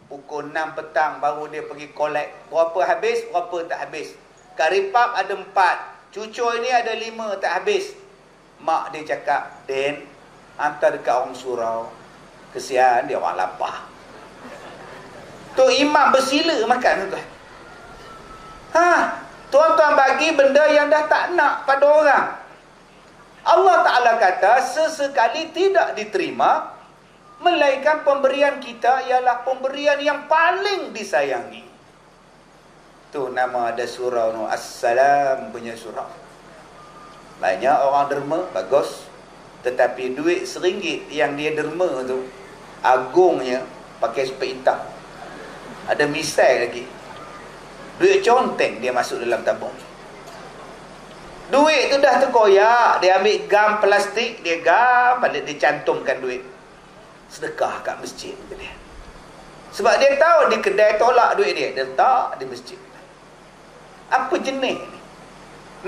[SPEAKER 1] Pukul 6 petang baru dia pergi collect. Berapa habis, berapa tak habis. Karipap ada 4, cucur ini ada 5 tak habis. Mak dia cakap, Den, hantar dekat orang surau. Kesian dia orang lapar. Tu imam bersila makan tuan. Tuan-tuan bagi benda yang dah tak nak pada orang. Allah Ta'ala kata sesekali tidak diterima, melainkan pemberian kita ialah pemberian yang paling disayangi. Tu nama ada surau tu, As-Salam punya surau. Banyak orang derma, bagus. Tetapi duit RM1 yang dia derma tu, agungnya pakai sepet hitam. Ada misai lagi. Duit conteng dia masuk dalam tabung. Duit tu dah terkoyak, dia ambil gam plastik, dia gam, balik dia cantumkan duit. Sedekah kat masjid dia. Sebab dia tahu di kedai tolak duit dia, dia letak di masjid. Apa jenis ni?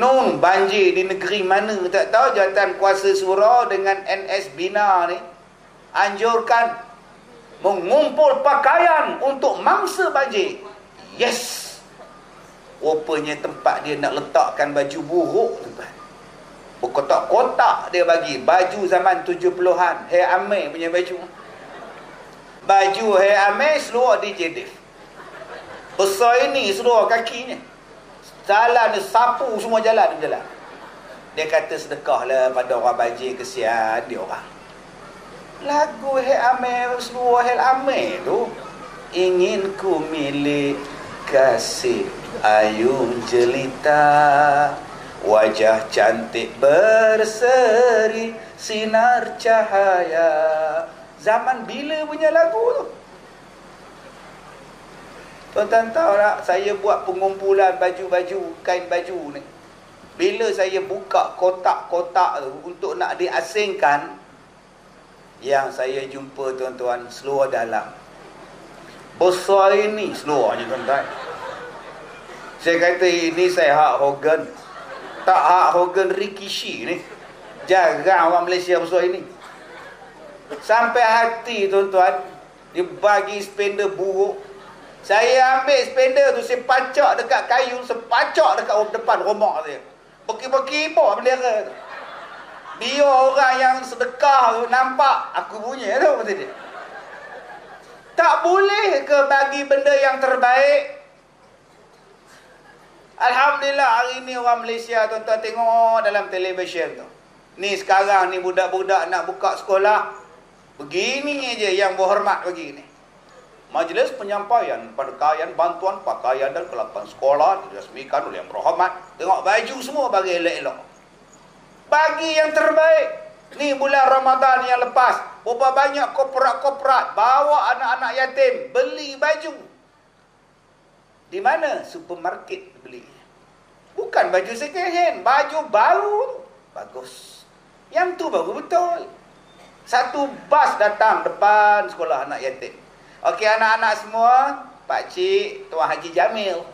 [SPEAKER 1] Nun banjir di negeri mana tak tahu, jawatan kuasa surau dengan NS Bina ni anjurkan mengumpul pakaian untuk mangsa banjir. Yes. Rupanya tempat dia nak letakkan baju buruk tuan. Berkotak-kotak dia bagi. Baju zaman 70-an. Hair Amir punya baju. Baju Hair Amir seluar DJ Dave. Besar ini seluar kakinya. Jalan dia sapu semua jalan. Dia kata sedekah lah pada orang banjir, kesian dia orang. Lagu Hair Amir, seluar Hair Amir tu, ingin ku milik kasih ayu jelita, wajah cantik berseri sinar cahaya. Zaman bila punya lagu tu? Tuan-tuan tahu tak, saya buat pengumpulan baju-baju, kain baju ni. Bila saya buka kotak-kotak tu untuk nak diasingkan, yang saya jumpa tuan-tuan, seluar dalam. Besar ini seluarnya tuan-tuan. Saya kata ini saya hak Hogan. Tak hak Hogan Rikishi ni. Jarang orang Malaysia besar ini. Sampai hati tuan-tuan, dia bagi spender buruk. Saya ambil spender tu, saya pacak dekat kayu, saya pacak dekat depan rumah saya. Berkibar-kibar bendera tu. Biar orang yang sedekah tu nampak aku punya tu, kata dia. Tak boleh ke bagi benda yang terbaik? Alhamdulillah hari ni orang Malaysia tuan-tuan tengok dalam televisyen tu. Ni sekarang ni budak-budak nak buka sekolah. Begini je yang berhormat begini. Majlis penyampaian pakaian bantuan pakaian dan kelengkapan sekolah dirasmikan oleh yang berhormat. Tengok baju semua bagi elok-elok. Bagi yang terbaik. Ni bulan Ramadan yang lepas, berapa banyak korporat-korporat bawa anak-anak yatim beli baju. Di mana? Supermarket beli. Bukan baju second hand, baju baru. Bagus. Yang tu baru betul. Satu bas datang depan sekolah anak yatim. Okey anak-anak semua, Pak Cik, Tuan Haji Jamil.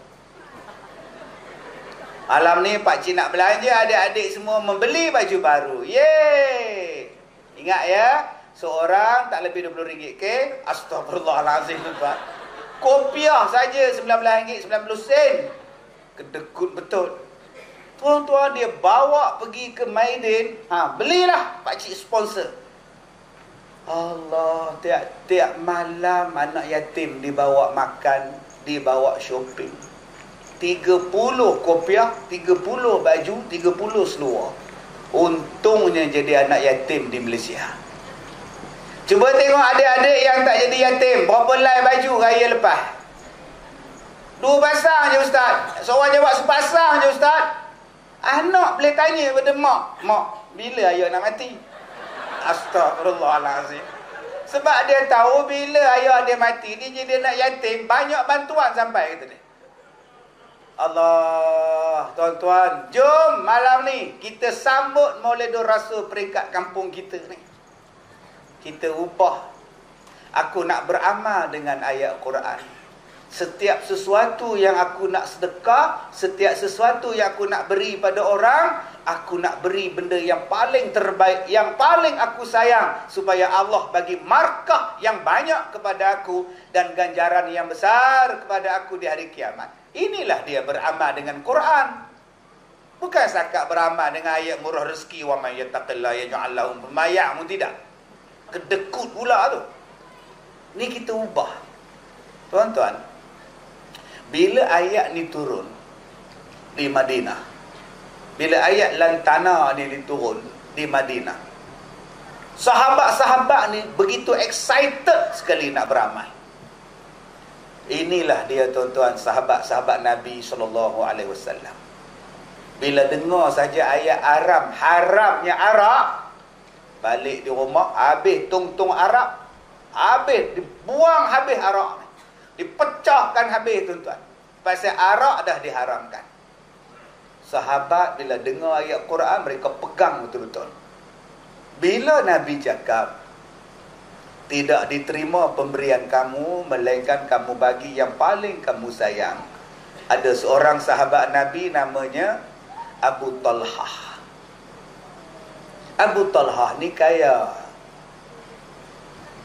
[SPEAKER 1] Malam ni Pak Cik nak belanja, adik-adik semua membeli baju baru. Yeay! Ingat ya, seorang tak lebih RM20 ke? Astagfirullahalazim, Pak. Kopiah saja RM19.90. Kedekut betul. Tuan-tuan dia bawa pergi ke Maidin, belilah Pak Cik sponsor. Allah, tiap-tiap malam anak yatim dibawa makan, dibawa shopping. 30 kopiah, 30 baju, 30 seluar. Untungnya jadi anak yatim di Malaysia. Cuba tengok adik-adik yang tak jadi yatim, berapa lai baju raya lepas? 2 pasang je Ustaz. Seorang jawab sepasang je Ustaz. Anak boleh tanya pada mak, "Mak, bila ayah nak mati?" Astagfirullahalazim. Sebab dia tahu bila ayah dia mati, dia jadi anak yatim, banyak bantuan sampai kata dia. Allah, tuan-tuan, jom malam ni kita sambut Maulidur Rasul peringkat kampung kita ni. Kita ubah. Aku nak beramal dengan ayat Quran. Setiap sesuatu yang aku nak sedekah, setiap sesuatu yang aku nak beri pada orang, aku nak beri benda yang paling terbaik, yang paling aku sayang, supaya Allah bagi markah yang banyak kepada aku dan ganjaran yang besar kepada aku di hari kiamat. Inilah dia beramal dengan Quran. Bukan setakat beramal dengan ayat murah rezeki, wa may yattaqillaha yaj'al lahu maghfiratan, tidak. Kedekut pula tu. Ni kita ubah. Tuan-tuan, bila ayat ni turun di Madinah, bila ayat lantana ni diturun di Madinah, sahabat-sahabat ni begitu excited sekali nak beramal. Inilah dia tuan-tuan sahabat-sahabat Nabi SAW. Bila dengar saja ayat haramnya arak, balik di rumah, habis tung-tung arak, habis, dibuang habis arak, dipecahkan habis tuan-tuan. Pasal arak dah diharamkan. Sahabat bila dengar ayat Quran, mereka pegang betul-betul. Bila Nabi cakap, tidak diterima pemberian kamu, melainkan kamu bagi yang paling kamu sayang. Ada seorang sahabat Nabi namanya Abu Talhah. Abu Talhah ni kaya.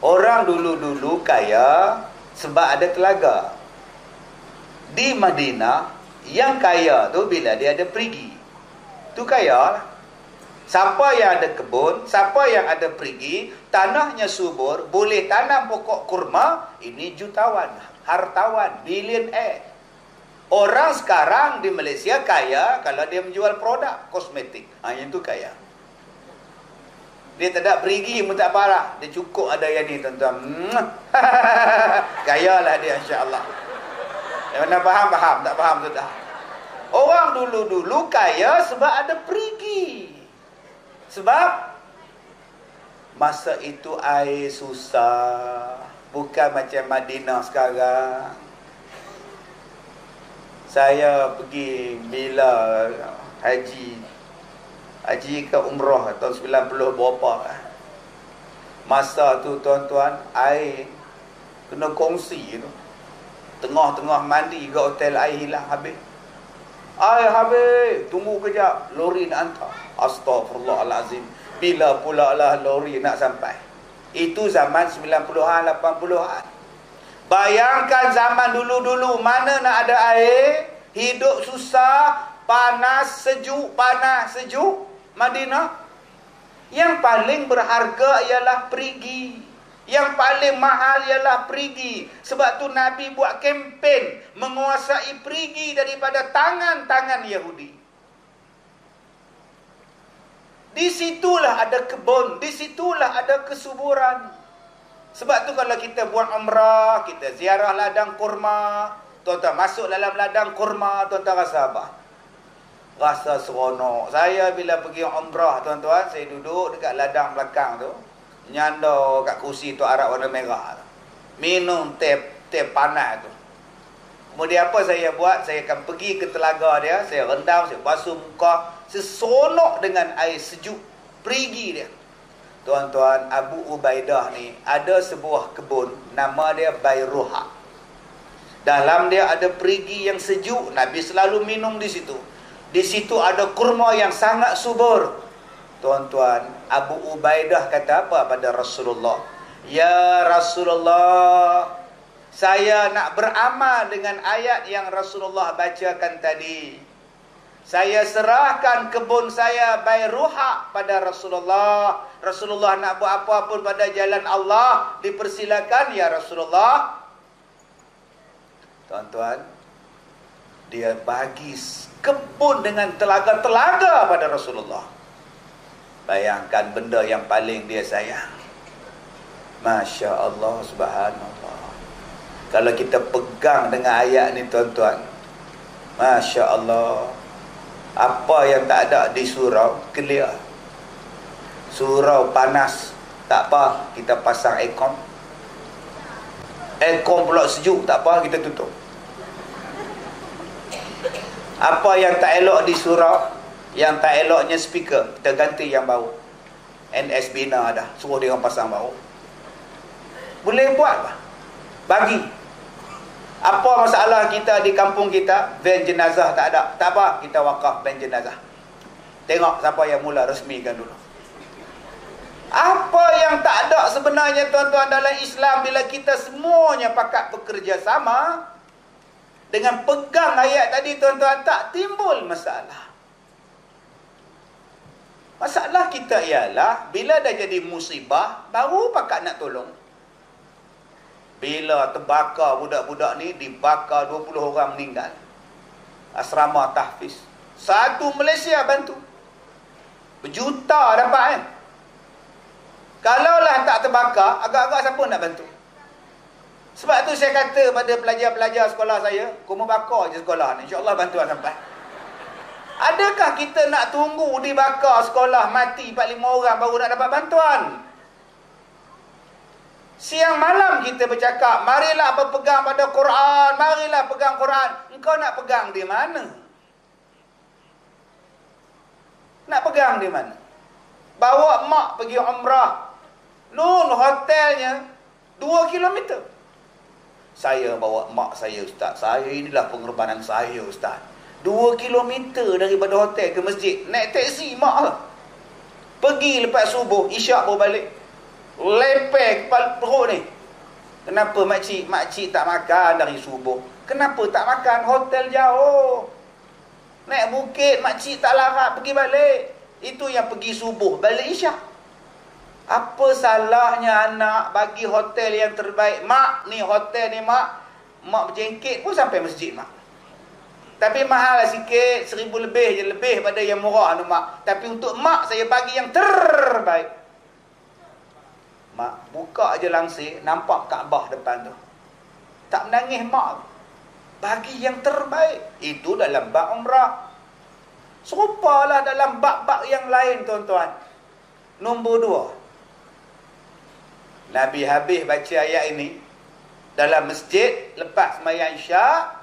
[SPEAKER 1] Orang dulu-dulu kaya sebab ada telaga. Di Madinah, yang kaya tu bila dia ada perigi, tu kaya lah. Siapa yang ada kebun, siapa yang ada perigi, tanahnya subur, boleh tanam pokok kurma, ini jutawan, hartawan, billionaire. Orang sekarang di Malaysia kaya kalau dia menjual produk kosmetik. Yang tu kaya. Dia tak ada perigi pun tak parah. Dia cukup ada yang ni tuan-tuan. Gaya lah dia insya-Allah. Yang mana faham, tak faham sudah. Orang dulu-dulu kaya sebab ada perigi. Sebab masa itu air susah. Bukan macam Madinah sekarang. Saya pergi bila haji ke umrah tahun 90 berapa. Masa tu tuan-tuan, air kena kongsi tu. Tengah-tengah mandi ke hotel, air hilang habis. Air habis, tunggu kejap, lori nak hantar. Astagfirullahalazim. Bila pula lah lori nak sampai? Itu zaman 90-an, 80-an. Bayangkan zaman dulu-dulu, mana nak ada air, hidup susah, panas sejuk. Madinah yang paling berharga ialah perigi. Yang paling mahal ialah perigi. Sebab tu Nabi buat kempen menguasai perigi daripada tangan-tangan Yahudi. Di situlah ada kebun, di situlah ada kesuburan. Sebab tu kalau kita buat umrah, kita ziarah ladang kurma, tuan-tuan masuk dalam ladang kurma, tuan-tuan rasa apa? Rasa seronok. Saya bila pergi umrah, tuan-tuan, saya duduk dekat ladang belakang tu, nyanda kat kursi tu arak warna merah tu. Minum teh panas tu. Kemudian apa saya buat? Saya akan pergi ke telaga dia, saya rendam, saya basuh muka, seronok dengan air sejuk perigi dia. Tuan-tuan, Abu Ubaidah ni ada sebuah kebun, nama dia Bairuha. Dalam dia ada perigi yang sejuk, Nabi selalu minum di situ. Di situ ada kurma yang sangat subur. Tuan-tuan, Abu Ubaidah kata apa pada Rasulullah? Ya Rasulullah, saya nak beramal dengan ayat yang Rasulullah bacakan tadi. Saya serahkan kebun saya Bairuha pada Rasulullah. Rasulullah nak buat apa pun pada jalan Allah, dipersilakan ya Rasulullah. Tuan-tuan, dia bagi kebun dengan telaga-telaga pada Rasulullah. Bayangkan benda yang paling dia sayang. Masya Allah, subhanallah. Kalau kita pegang dengan ayat ni tuan-tuan, Masya Allah, apa yang tak ada di surau, clear. Surau panas, tak apa, kita pasang aircon. Aircon pula sejuk, tak apa, kita tutup. Apa yang tak elok di surau, yang tak eloknya speaker, kita ganti yang baru. NS Bina dah, suruh dia orang pasang baru. Boleh buat apa? Bagi. Apa masalah kita di kampung kita? Van jenazah tak ada. Tak apa, kita wakaf van jenazah. Tengok siapa yang mula resmikan dulu. Apa yang tak ada sebenarnya tuan-tuan dalam Islam, bila kita semuanya pakat bekerja sama, dengan pegang ayat tadi tuan-tuan, tak timbul masalah. Masalah kita ialah, bila dah jadi musibah, baru pakat nak tolong. Bila terbakar budak-budak ni, dibakar 20 orang meninggal. Asrama tahfiz. Satu Malaysia bantu. Berjuta dapat kan? Kalaulah tak terbakar, agak-agak siapa nak bantu? Sebab tu saya kata pada pelajar-pelajar sekolah saya, kamu bakar je sekolah ni, insya-Allah bantuan sampai. Adakah kita nak tunggu dibakar sekolah, mati 4-5 orang baru nak dapat bantuan? Siang malam kita bercakap, marilah berpegang pada Quran, marilah pegang Quran. Engkau nak pegang di mana? Nak pegang di mana? Bawa mak pergi umrah. Nun hotelnya 2 kilometer. Saya bawa mak saya, ustaz. Saya inilah pengorbanan saya, ustaz. 2 kilometer daripada hotel ke masjid. Naik teksi mak lah. Pergi lepas subuh, isyak baru balik. Lepek kepala perut ni. Kenapa makcik tak makan dari subuh? Kenapa tak makan? Hotel jauh. Naik bukit, makcik tak larat pergi balik. Itu yang pergi subuh, balik isyak. Apa salahnya anak bagi hotel yang terbaik? Mak, ni hotel ni mak. Mak berjengkit pun sampai masjid mak. Tapi mahal lah sikit, 1,000 lebih je, lebih pada yang murah tu mak. Tapi untuk mak saya bagi yang terbaik. Mak buka je langsir, nampak Kaabah depan tu. Tak menangis mak. Bagi yang terbaik. Itu dalam bab umrah. Serupalah dalam bab-bab yang lain tuan-tuan. Nombor 2. Nabi habis baca ayat ini dalam masjid lepas sembahyang Isyak.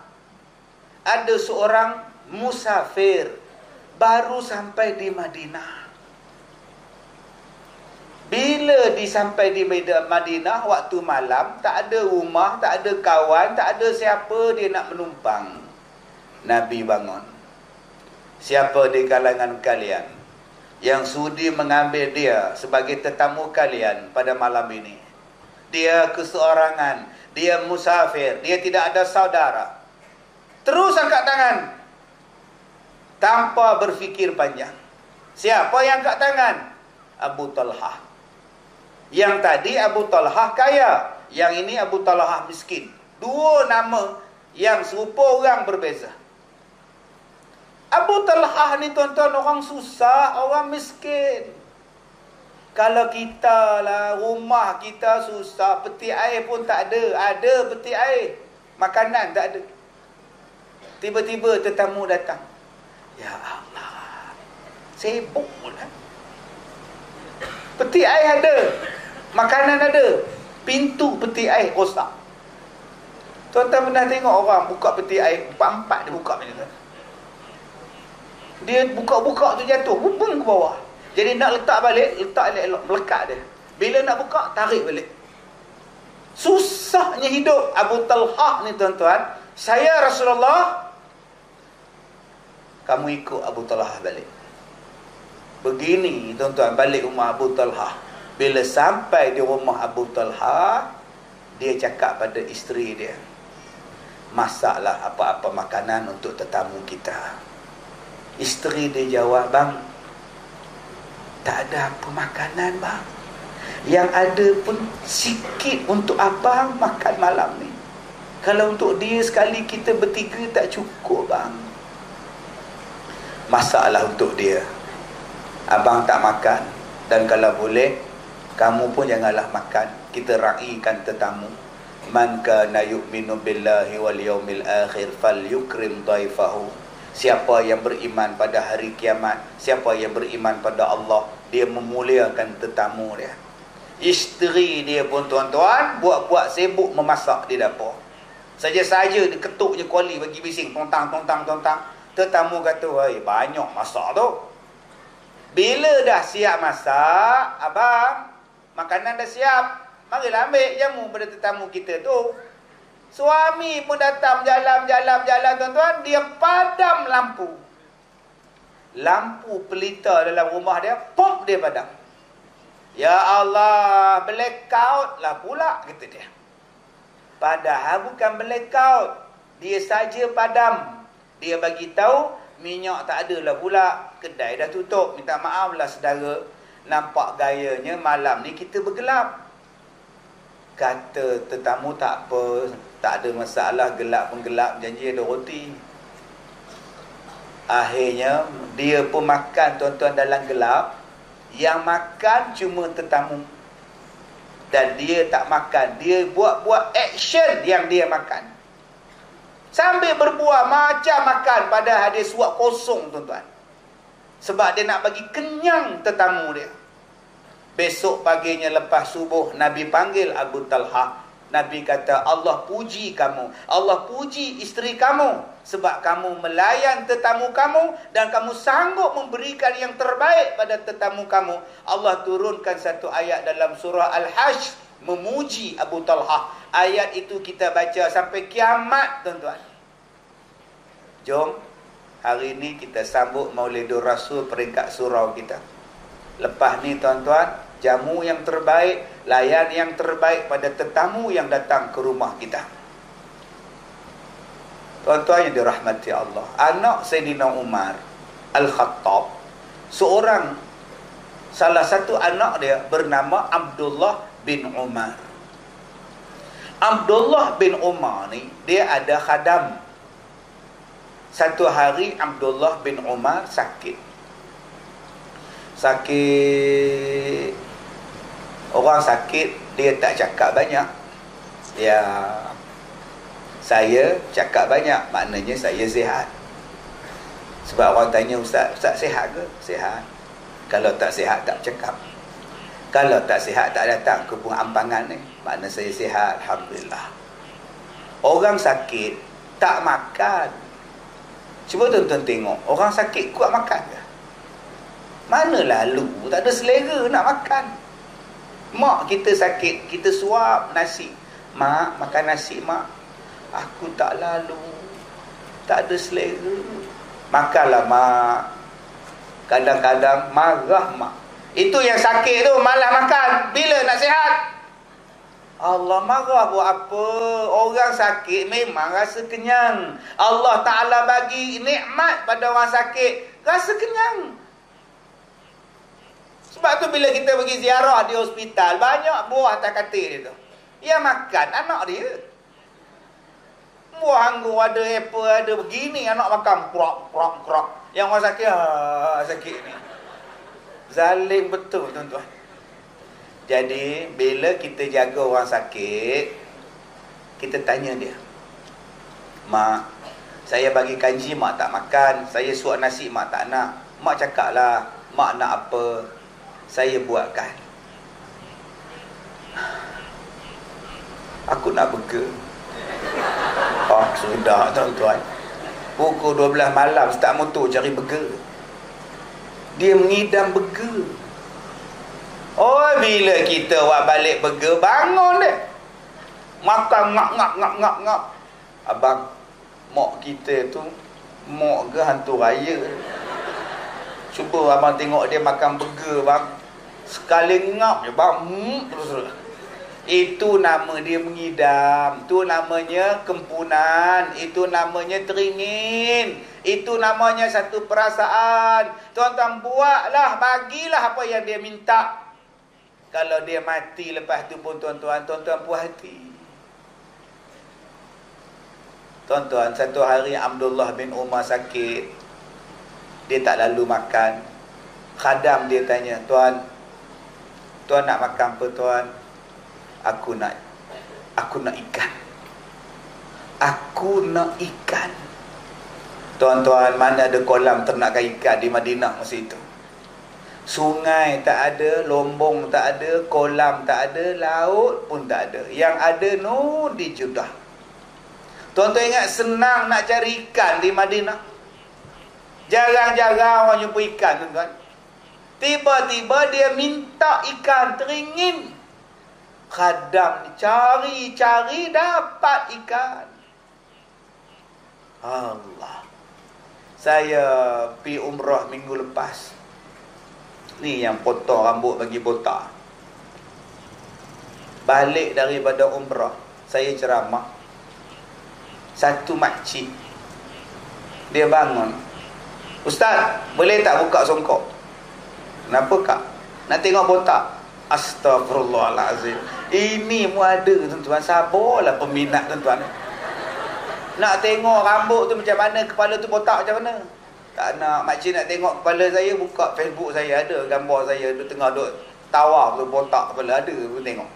[SPEAKER 1] Ada seorang musafir baru sampai di Madinah. Bila disampai di Madinah waktu malam, tak ada rumah, tak ada kawan, tak ada siapa dia nak menumpang. Nabi bangun. Siapa di kalangan kalian yang sudi mengambil dia sebagai tetamu kalian pada malam ini? Dia keseorangan, dia musafir, dia tidak ada saudara. Terus angkat tangan. Tanpa berfikir panjang. Siapa yang angkat tangan? Abu Talhah. Yang tadi Abu Talhah kaya, yang ini Abu Talhah miskin. Dua nama yang serupa, orang berbeza. Abu Talhah ni tuan-tuan orang susah, orang miskin. Kalau kita lah, rumah kita susah, peti air pun tak ada. Ada peti air, makanan tak ada. Tiba-tiba tetamu datang. Ya Allah, sibuk pula. Peti air ada, makanan ada, pintu peti air rosak. Tuan-tuan pernah tengok orang buka peti air, empat-empat dia buka macam tu. Dia buka-buka tu jatuh, hubung ke bawah. Jadi nak letak balik, letak elok-elok, melekat dia. Bila nak buka, tarik balik. Susahnya hidup Abu Talhah ni tuan-tuan. Saya Rasulullah, kamu ikut Abu Talhah balik. Begini tuan-tuan, balik rumah Abu Talhah. Bila sampai di rumah Abu Talhah, dia cakap pada isteri dia, masaklah apa-apa makanan untuk tetamu kita. Isteri dia jawab, bang, tak ada apa makanan bang. Yang ada pun sikit untuk abang makan malam ni. Kalau untuk dia sekali kita bertiga tak cukup bang. Masaklah untuk dia. Abang tak makan. Dan kalau boleh, kamu pun janganlah makan. Kita raikan tetamu. Man kana yu'minu billahi wal yawmil akhir falyukrim dhaifahu. Siapa yang beriman pada hari kiamat, siapa yang beriman pada Allah, dia memuliakan tetamu dia. Isteri dia pun tuan-tuan buat-buat sibuk memasak di dapur. Saja-saja dia ketuk je kuali bagi bising, tontang. Tetamu kata, "Wei, banyak masak tu." Bila dah siap masak, abang, makanan dah siap, marilah ambil jamu pada tetamu kita tu. Suami pun datang jalan tuan-tuan, dia padam lampu. Lampu pelita dalam rumah dia, pop dia padam. Ya Allah, blackout lah pula, kata dia. Padahal bukan blackout, dia saja padam. Dia bagi tahu minyak tak ada lah pula. Kedai dah tutup, minta maaf lah saudara. Nampak gayanya malam ni kita bergelap. Kata tetamu, tak apa, tak ada masalah, gelap pun gelap, janji ada roti. Akhirnya dia pun makan tuan-tuan dalam gelap. Yang makan cuma tetamu. Dan dia tak makan, dia buat-buat action yang dia makan. Sambil berbuat macam makan, padahal dia suap kosong tuan-tuan. Sebab dia nak bagi kenyang tetamu dia. Besok paginya lepas subuh, Nabi panggil Abu Talhah. Nabi kata, Allah puji kamu, Allah puji isteri kamu, sebab kamu melayan tetamu kamu dan kamu sanggup memberikan yang terbaik pada tetamu kamu. Allah turunkan satu ayat dalam surah Al-Hajj memuji Abu Talhah. Ayat itu kita baca sampai kiamat tuan-tuan. Jom hari ini kita sambut Maulidur Rasul peringkat surau kita. Lepas ni tuan-tuan, jamu yang terbaik, layan yang terbaik pada tetamu yang datang ke rumah kita. Tuan-tuan yang dirahmati Allah, anak Sayyidina Umar Al-Khattab, salah satu anak dia bernama Abdullah bin Umar. Abdullah bin Umar ni, dia ada khadam. Satu hari Abdullah bin Umar sakit. Orang sakit, dia tak cakap banyak. Ya, saya cakap banyak, maknanya saya sihat. Sebab orang tanya, Ustaz sihat ke? Sihat. Kalau tak sihat, tak cakap. Kalau tak sihat, tak datang ke Puang Ampangan ni, makna saya sihat, Alhamdulillah. Orang sakit tak makan. Cuba tuan-tuan tengok, orang sakit kuat makan ke? Mana lalu, tak ada selera nak makan. Mak kita sakit, kita suap nasi. Mak, makan nasi mak. Aku tak lalu, tak ada selera. Makanlah mak. Kadang-kadang marah mak. Itu yang sakit tu malah makan. Bila nak sihat? Allah marah buat apa? Orang sakit memang rasa kenyang. Allah Ta'ala bagi nikmat pada orang sakit, rasa kenyang. Sebab tu bila kita pergi ziarah di hospital, banyak buah atas katil dia tu. Ia makan anak dia. Buah anggur ada, apple ada, begini anak makan krok. Yang orang sakit, sakit ni. Zalim betul tuan-tuan. Jadi bila kita jaga orang sakit, kita tanya dia, mak, saya bagi kanji mak tak makan, saya suap nasi mak tak nak. Mak cakap lah, mak nak apa, saya buatkan. Aku nak burger. Oh sudah tuan-tuan, pukul 12 malam start motor cari burger. Dia mengidam burger. Oh bila kita buat balik burger, bangun dia makan ngap. Abang, mak kita tu mak ke hantu raya? Cuba abang tengok dia makan burger bang, sekali ngap je bang, terus. Itu nama dia mengidam. Itu namanya kempunan. Itu namanya teringin. Itu namanya satu perasaan. Tuan-tuan buatlah, bagilah apa yang dia minta. Kalau dia mati lepas tu pun tuan-tuan puas hati. Tuan-tuan, satu hari Abdullah bin Umar sakit. Dia tak lalu makan. Khadam dia tanya, tuan nak makan apa tuan? Aku nak ikan. Aku nak ikan. Tuan-tuan, mana ada kolam ternakan ikan di Madinah masa itu? Sungai tak ada, lombong tak ada, kolam tak ada, laut pun tak ada. Yang ada di Jeddah. Tuan-tuan ingat senang nak cari ikan di Madinah? Jarang-jarang orang jumpa ikan, tuan-tuan. Tiba-tiba dia minta ikan, teringin. Khadam cari dapat ikan. Allah. Saya pergi umrah minggu lepas. Ni yang potong rambut bagi botak. Balik daripada umrah, saya ceramah. Satu makcik, dia bangun, Ustaz, boleh tak buka songkok? Kenapa kak? Nak tengok botak? Astagfirullahalazim. Ini mu ada tuan-tuan. Sabarlah peminat tuan-tuan. Nak tengok rambut tu macam mana, kepala tu botak macam mana? Tak nak. Makcik nak tengok kepala saya, buka Facebook saya, ada gambar saya dia tengah duduk tawaf tu, botak kepala ada pun tengok.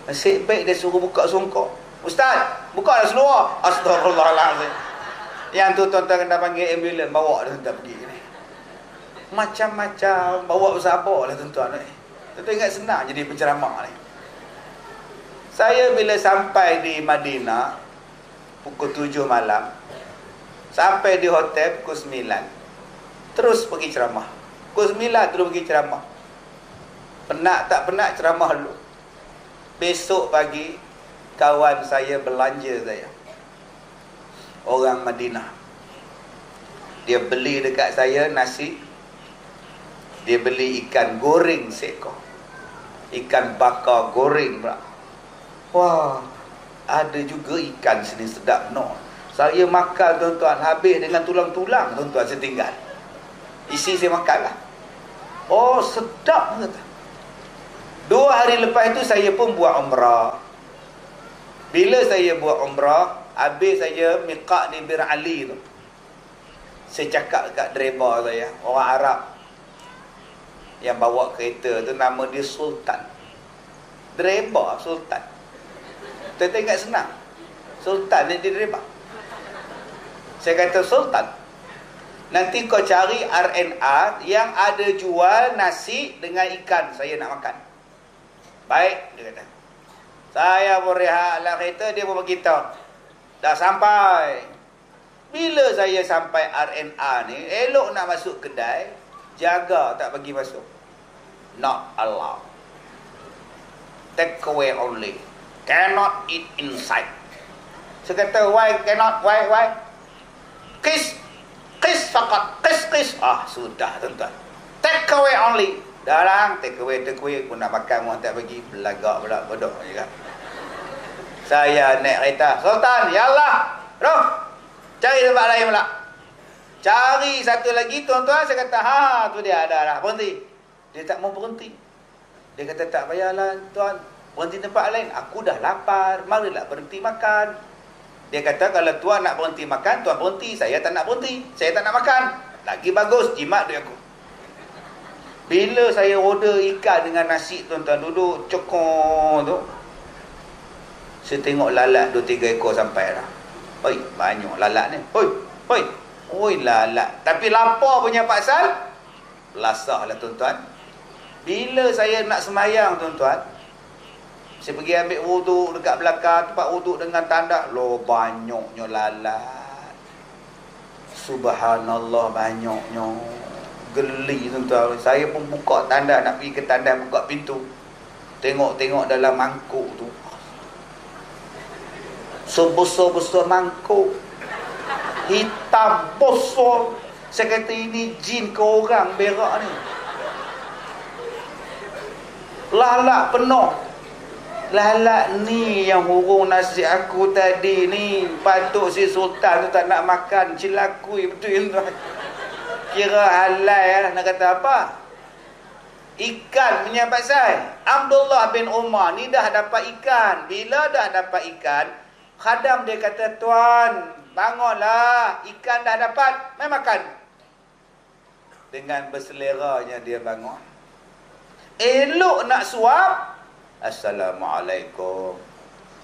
[SPEAKER 1] Nasib baik dia suruh buka songkok. Ustaz, buka dah seluar. Astagfirullahalazim. Yang tu tuan-tuan kena panggil ambulans, bawa dia tuan-tuan pergi ni. Macam-macam, bawa bersabar lah tuan-tuan. Tuan-tuan ingat senang jadi penceramah ni. Saya bila sampai di Madinah pukul 7 malam, sampai di hotel pukul 9, terus pergi ceramah. Pukul 9 terus pergi ceramah. Penat tak penat ceramah dulu. Besok pagi kawan saya belanja saya, orang Madinah. Dia beli dekat saya nasi. Dia beli ikan goreng seekor. Ikan bakar goreng pula. Wah, ada juga ikan sini sedap no. Saya makan tuan-tuan, habis dengan tulang-tulang tuan-tuan saya tinggal. Isi saya makan lah. Oh, sedap kata. 2 hari lepas itu saya pun buat umrah. Bila saya buat umrah, habis saya miqat di Bir Ali tu. Saya cakap dekat driver saya, orang Arab yang bawa kereta tu, nama dia Sultan. Driver Sultan. Tuan-tuan ingat senang? Sultan dia driver. Saya kata, Sultan, nanti kau cari RNR yang ada jual nasi dengan ikan, saya nak makan. Baik, dia kata. Saya pun rehat lah kereta, dia pun beritahu. Dah sampai. Bila saya sampai RNR ni, elok nak masuk kedai, jaga tak bagi masuk. Not allowed. Take away only. Cannot eat inside. Saya kata, why cannot? Why? Kiss fakat. Kiss. Ah, sudah tuan-tuan. Take away only. Dah lah, take away. Aku nak makan, orang tak bagi. Belagak pula, bodoh juga. Saya naik kereta. Sultan, ya Allah. Roh, cari tempat lain pula. Cari satu lagi, tuan-tuan, saya kata, tu dia ada dah, berhenti. Dia tak mau berhenti. Dia kata, tak payahlah tuan, berhenti tempat lain. Aku dah lapar, marilah berhenti makan. Dia kata, kalau tuan nak berhenti makan, tuan berhenti. Saya tak nak berhenti, saya tak nak makan. Lagi bagus, jimat duit aku. Bila saya order ikan dengan nasi, tuan-tuan, duduk cokong tu, saya tengok lalat 2-3 ekor sampai dah. Oi, banyak lalat ni. Oi, lalat. Tapi lapar punya pasal, lasah lah tuan-tuan. Bila saya nak semayang, tuan-tuan, saya pergi ambil wuduk dekat belakang tempat wuduk dengan tanda. Banyaknya lalat. Subhanallah, banyaknya. Geli, tuan-tuan. Saya pun buka tanda, nak pergi ke tanda, buka pintu. Tengok-tengok dalam mangkuk tu. Sebesar-besar mangkuk. Hitam, bosor. Saya kata, ini jin ke orang berak ni. Lalat penuh. Lalat ni yang hurung nasi aku tadi ni. Patut si Sultan tu tak nak makan. Cilakui betul tuan. Kira halal lah, nak kata apa? Ikan punya pasal. Abdullah bin Umar ni dah dapat ikan. Bila dah dapat ikan, khadam dia kata, tuan, bangunlah, ikan dah dapat, mai makan. Dengan berseleranya dia bangun. Elok nak suap, Assalamualaikum,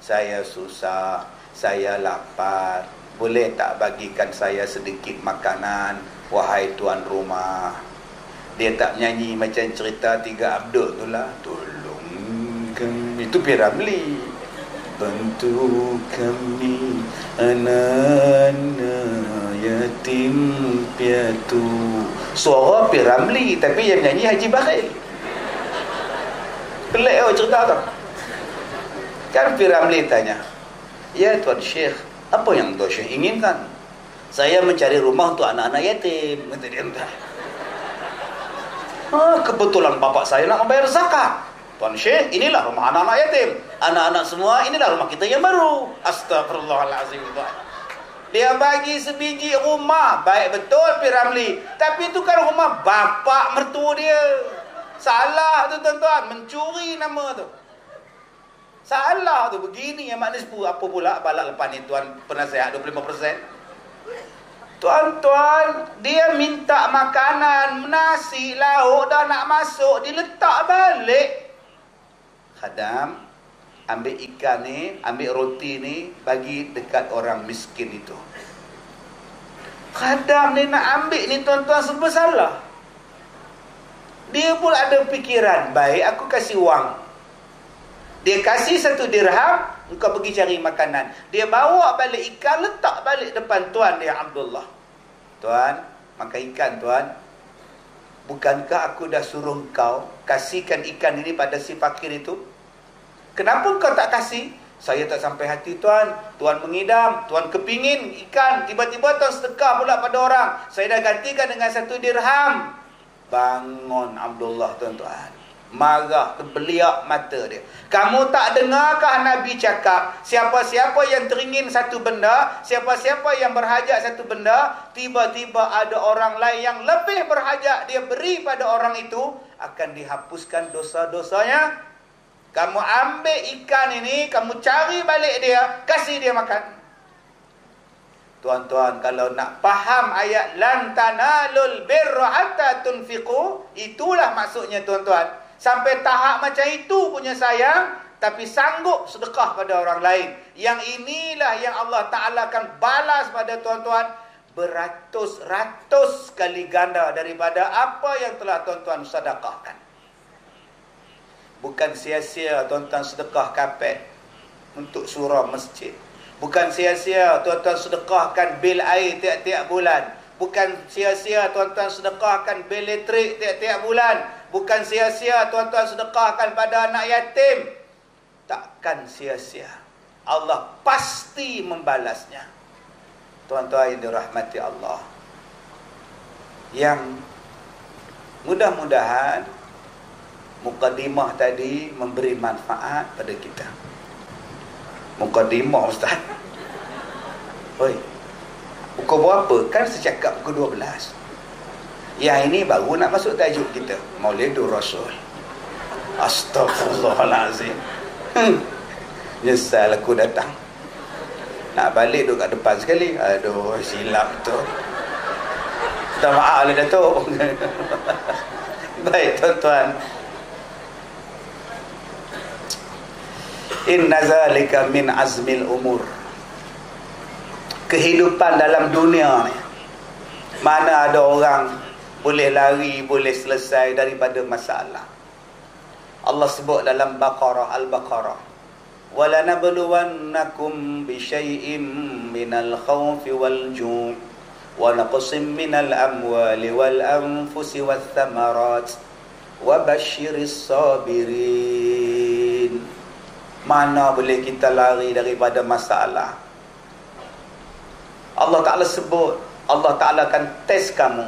[SPEAKER 1] saya susah, saya lapar, boleh tak bagikan saya sedikit makanan, wahai tuan rumah. Dia tak nyanyi macam cerita 3 Abdul tu lah. Tolong kami, itu Piramli. Bantu kami anak-anak yatim piatu. Suara Piramli, tapi yang nyanyi Haji Bakhil. Pelik cerita tu. Kan Piramli tanya, ya Tuan Syekh, apa yang Tuan Syekh inginkan? Saya mencari rumah untuk anak-anak yatim, kata dia. Kebetulan bapak saya nak membayar zakat. Tuan Syekh, inilah rumah anak-anak yatim. Anak-anak semua, inilah rumah kita yang baru. Astagfirullahalazim, Tuan. Dia bagi sebiji rumah, baik betul Piramli, tapi itu kan rumah bapak mertua dia. Salah tu tuan-tuan, mencuri nama tu. Salah tu, begini yang maknanya apa pula balak lepas ni tuan penasihat 25%. Tuan-tuan, dia minta makanan, nasi, lauk dah nak masuk, diletak balik. Khadam, ambil ikan ni, ambil roti ni, bagi dekat orang miskin itu. Khadam ni nak ambil ni tuan-tuan, serba salah. Dia pun ada fikiran, baik aku kasih wang. Dia kasih 1 dirham, engkau pergi cari makanan. Dia bawa balik ikan, letak balik depan tuan dia, Abdullah. Tuan, makan ikan tuan. Bukankah aku dah suruh engkau kasihkan ikan ini pada si fakir itu? Kenapa engkau tak kasih? Saya tak sampai hati tuan. Tuan mengidam, tuan kepingin ikan, tiba-tiba tuan sedekah pula pada orang. Saya dah gantikan dengan 1 dirham. Bangun Abdullah tuan-tuan. Marah, terbeliak mata dia. Kamu tak dengarkah Nabi cakap, siapa-siapa yang teringin satu benda, siapa-siapa yang berhajat satu benda, tiba-tiba ada orang lain yang lebih berhajat, dia beri pada orang itu, akan dihapuskan dosa-dosanya. Kamu ambil ikan ini, kamu cari balik dia, kasih dia makan. Tuan-tuan, kalau nak faham ayat lan tanalul birra hatta tunfiqu, itulah maksudnya tuan-tuan. Sampai tahap macam itu punya sayang, tapi sanggup sedekah pada orang lain. Yang inilah yang Allah Ta'ala akan balas pada tuan-tuan beratus-ratus kali ganda daripada apa yang telah tuan-tuan sedekahkan. Bukan sia-sia tuan-tuan sedekah kapet untuk surau masjid. Bukan sia-sia tuan-tuan sedekahkan bil air tiap-tiap bulan. Bukan sia-sia tuan-tuan sedekahkan bil elektrik tiap-tiap bulan. Bukan sia-sia tuan-tuan sedekahkan pada anak yatim. Takkan sia-sia. Allah pasti membalasnya. Tuan-tuan yang dirahmati Allah, yang mudah-mudahan mukadimah tadi memberi manfaat pada kita. Mukadimah Ustaz. Oi, Pukul berapa? Kan secakap pukul 12. Yang ini baru nak masuk tajuk kita, Maulidur Rasul. Astaghfirullahalazim. Nyesal aku datang. Nak balik duduk kat depan sekali. Aduh, silap tu. Minta maaf lah Datuk. Baik tuan-tuan. Inna zalika min azmil umur. Kehidupan dalam dunia ni, mana ada orang boleh lari, boleh selesai daripada masalah. Allah sebut dalam Al-Baqarah, walanabluwannakum bisyai'im minal khawfi wal ju' wa naqsim minal amwali wal anfusi wath thamarat wa basyiris sabirin. Mana boleh kita lari daripada masalah? Allah Ta'ala sebut, Allah Ta'ala akan test kamu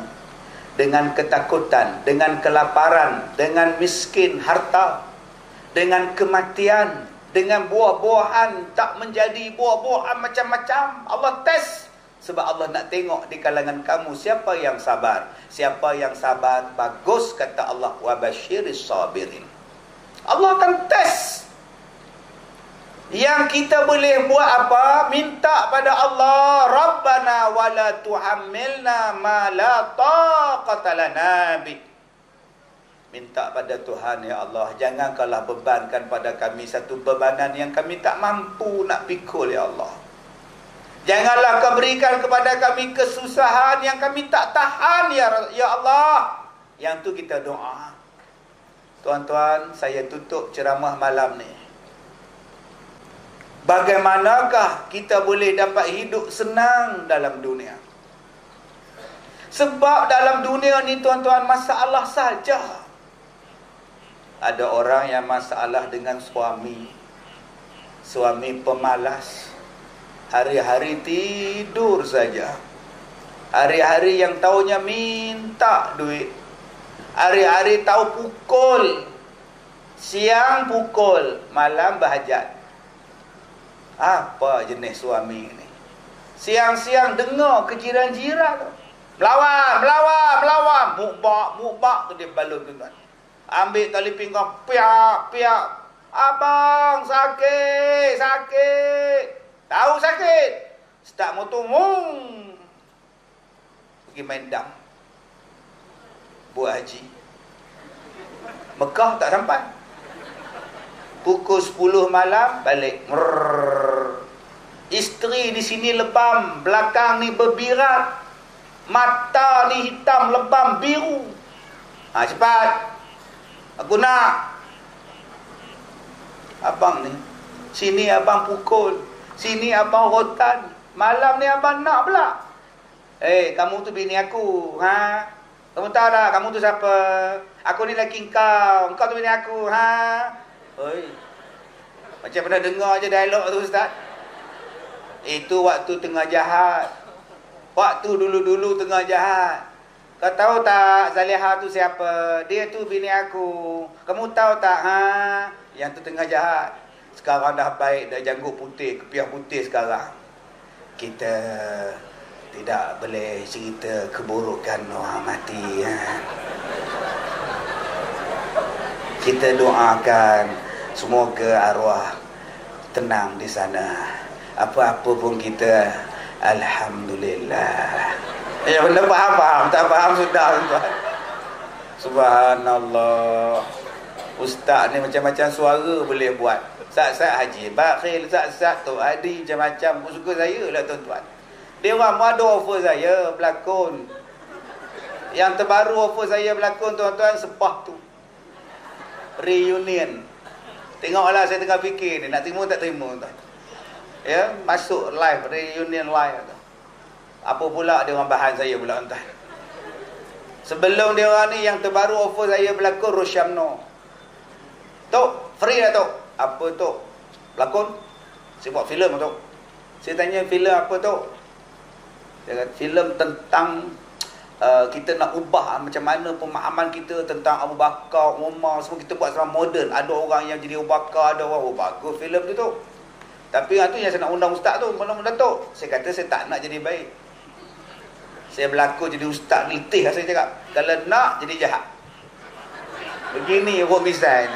[SPEAKER 1] dengan ketakutan, dengan kelaparan, dengan miskin harta, dengan kematian, dengan buah-buahan tak menjadi buah-buahan macam-macam. Allah test sebab Allah nak tengok di kalangan kamu siapa yang sabar. Siapa yang sabar bagus, kata Allah, wa basyiris sabirin. Allah akan test. Yang kita boleh buat apa? Minta pada Allah, Rabbana wala tuhammilna ma la taqata lana bi. Minta pada Tuhan, ya Allah, jangan kaulah bebankan pada kami satu bebanan yang kami tak mampu nak pikul, ya Allah. Janganlah kau berikan kepada kami kesusahan yang kami tak tahan, ya Allah. Yang tu kita doa. Tuan-tuan, saya tutup ceramah malam ni. Bagaimanakah kita boleh dapat hidup senang dalam dunia? Sebab dalam dunia ni, tuan-tuan, masalah saja. Ada orang yang masalah dengan suami. Suami pemalas. Hari-hari tidur saja. Hari-hari yang taunya minta duit. Hari-hari tahu pukul. Siang pukul, malam bahajat. Apa jenis suami ni? Siang-siang dengar ke jiran-jiran, melawan. Mukbak tu dia balun, tuan-tuan. Ambil tali pinggang, piak. Abang, sakit. Tahu sakit. Start motor, pergi main dam. Buat haji. Mekah tak sampai. Pukul 10 malam balik. Isteri di sini lebam, belakang ni berbirat, mata ni hitam, lebam biru. Cepat, aku nak. Abang ni, sini abang pukul, sini abang rotan, malam ni abang nak pula. Kamu tu bini aku, kamu tahu tak kamu tu siapa? Aku ni lelaki kau tu bini aku, Oi. Macam pernah dengar je dialog tu, Ustaz. Itu waktu tengah jahat. Waktu dulu-dulu tengah jahat. Kau tahu tak Zaliha tu siapa? Dia tu bini aku. Kamu tahu tak, Yang tu tengah jahat. Sekarang dah baik, dah janggut putih, kepiah putih sekarang. Kita tidak boleh cerita keburukan orang mati, Kita doakan semoga arwah tenang di sana. Apa-apa pun kita, alhamdulillah. Benda faham, tak faham sudah, tuan. Subhanallah. Ustaz ni macam-macam suara boleh buat. Ustaz Haji Bakhil, Ustaz Tok Hadi, macam-macam. Suka saya lah, tuan-tuan. Dia orang ada offer saya berlakon. Yang terbaru offer saya berlakon, tuan-tuan, Sepah tu reunion. Tengoklah, saya tengah fikir ni, nak terima tak terima, tuan. Ya, masuk live, reunion live, tuan. Apa pula dia orang bahan saya pula, tuan. Sebelum dia orang ni, yang terbaru offer saya berlakon Rosyamno. Tok, free lah, Tok. Apa, Tok? Berlakon? Saya buat filem, Tok. Saya tanya, filem apa, Tok? Dia kata, filem tentang kita nak ubah macam mana pemahaman kita tentang Abu Bakar, Umar, semua kita buat sama moden. Ada orang yang jadi Abu Bakar, ada orang, bagus filem tu, Tok. Tapi itu yang saya nak undang Ustaz tu, undang Datuk. Saya kata saya tak nak jadi baik. Saya berlakon jadi ustaz letih lah saya cakap. Kalau nak jadi jahat. Begini hukum misal.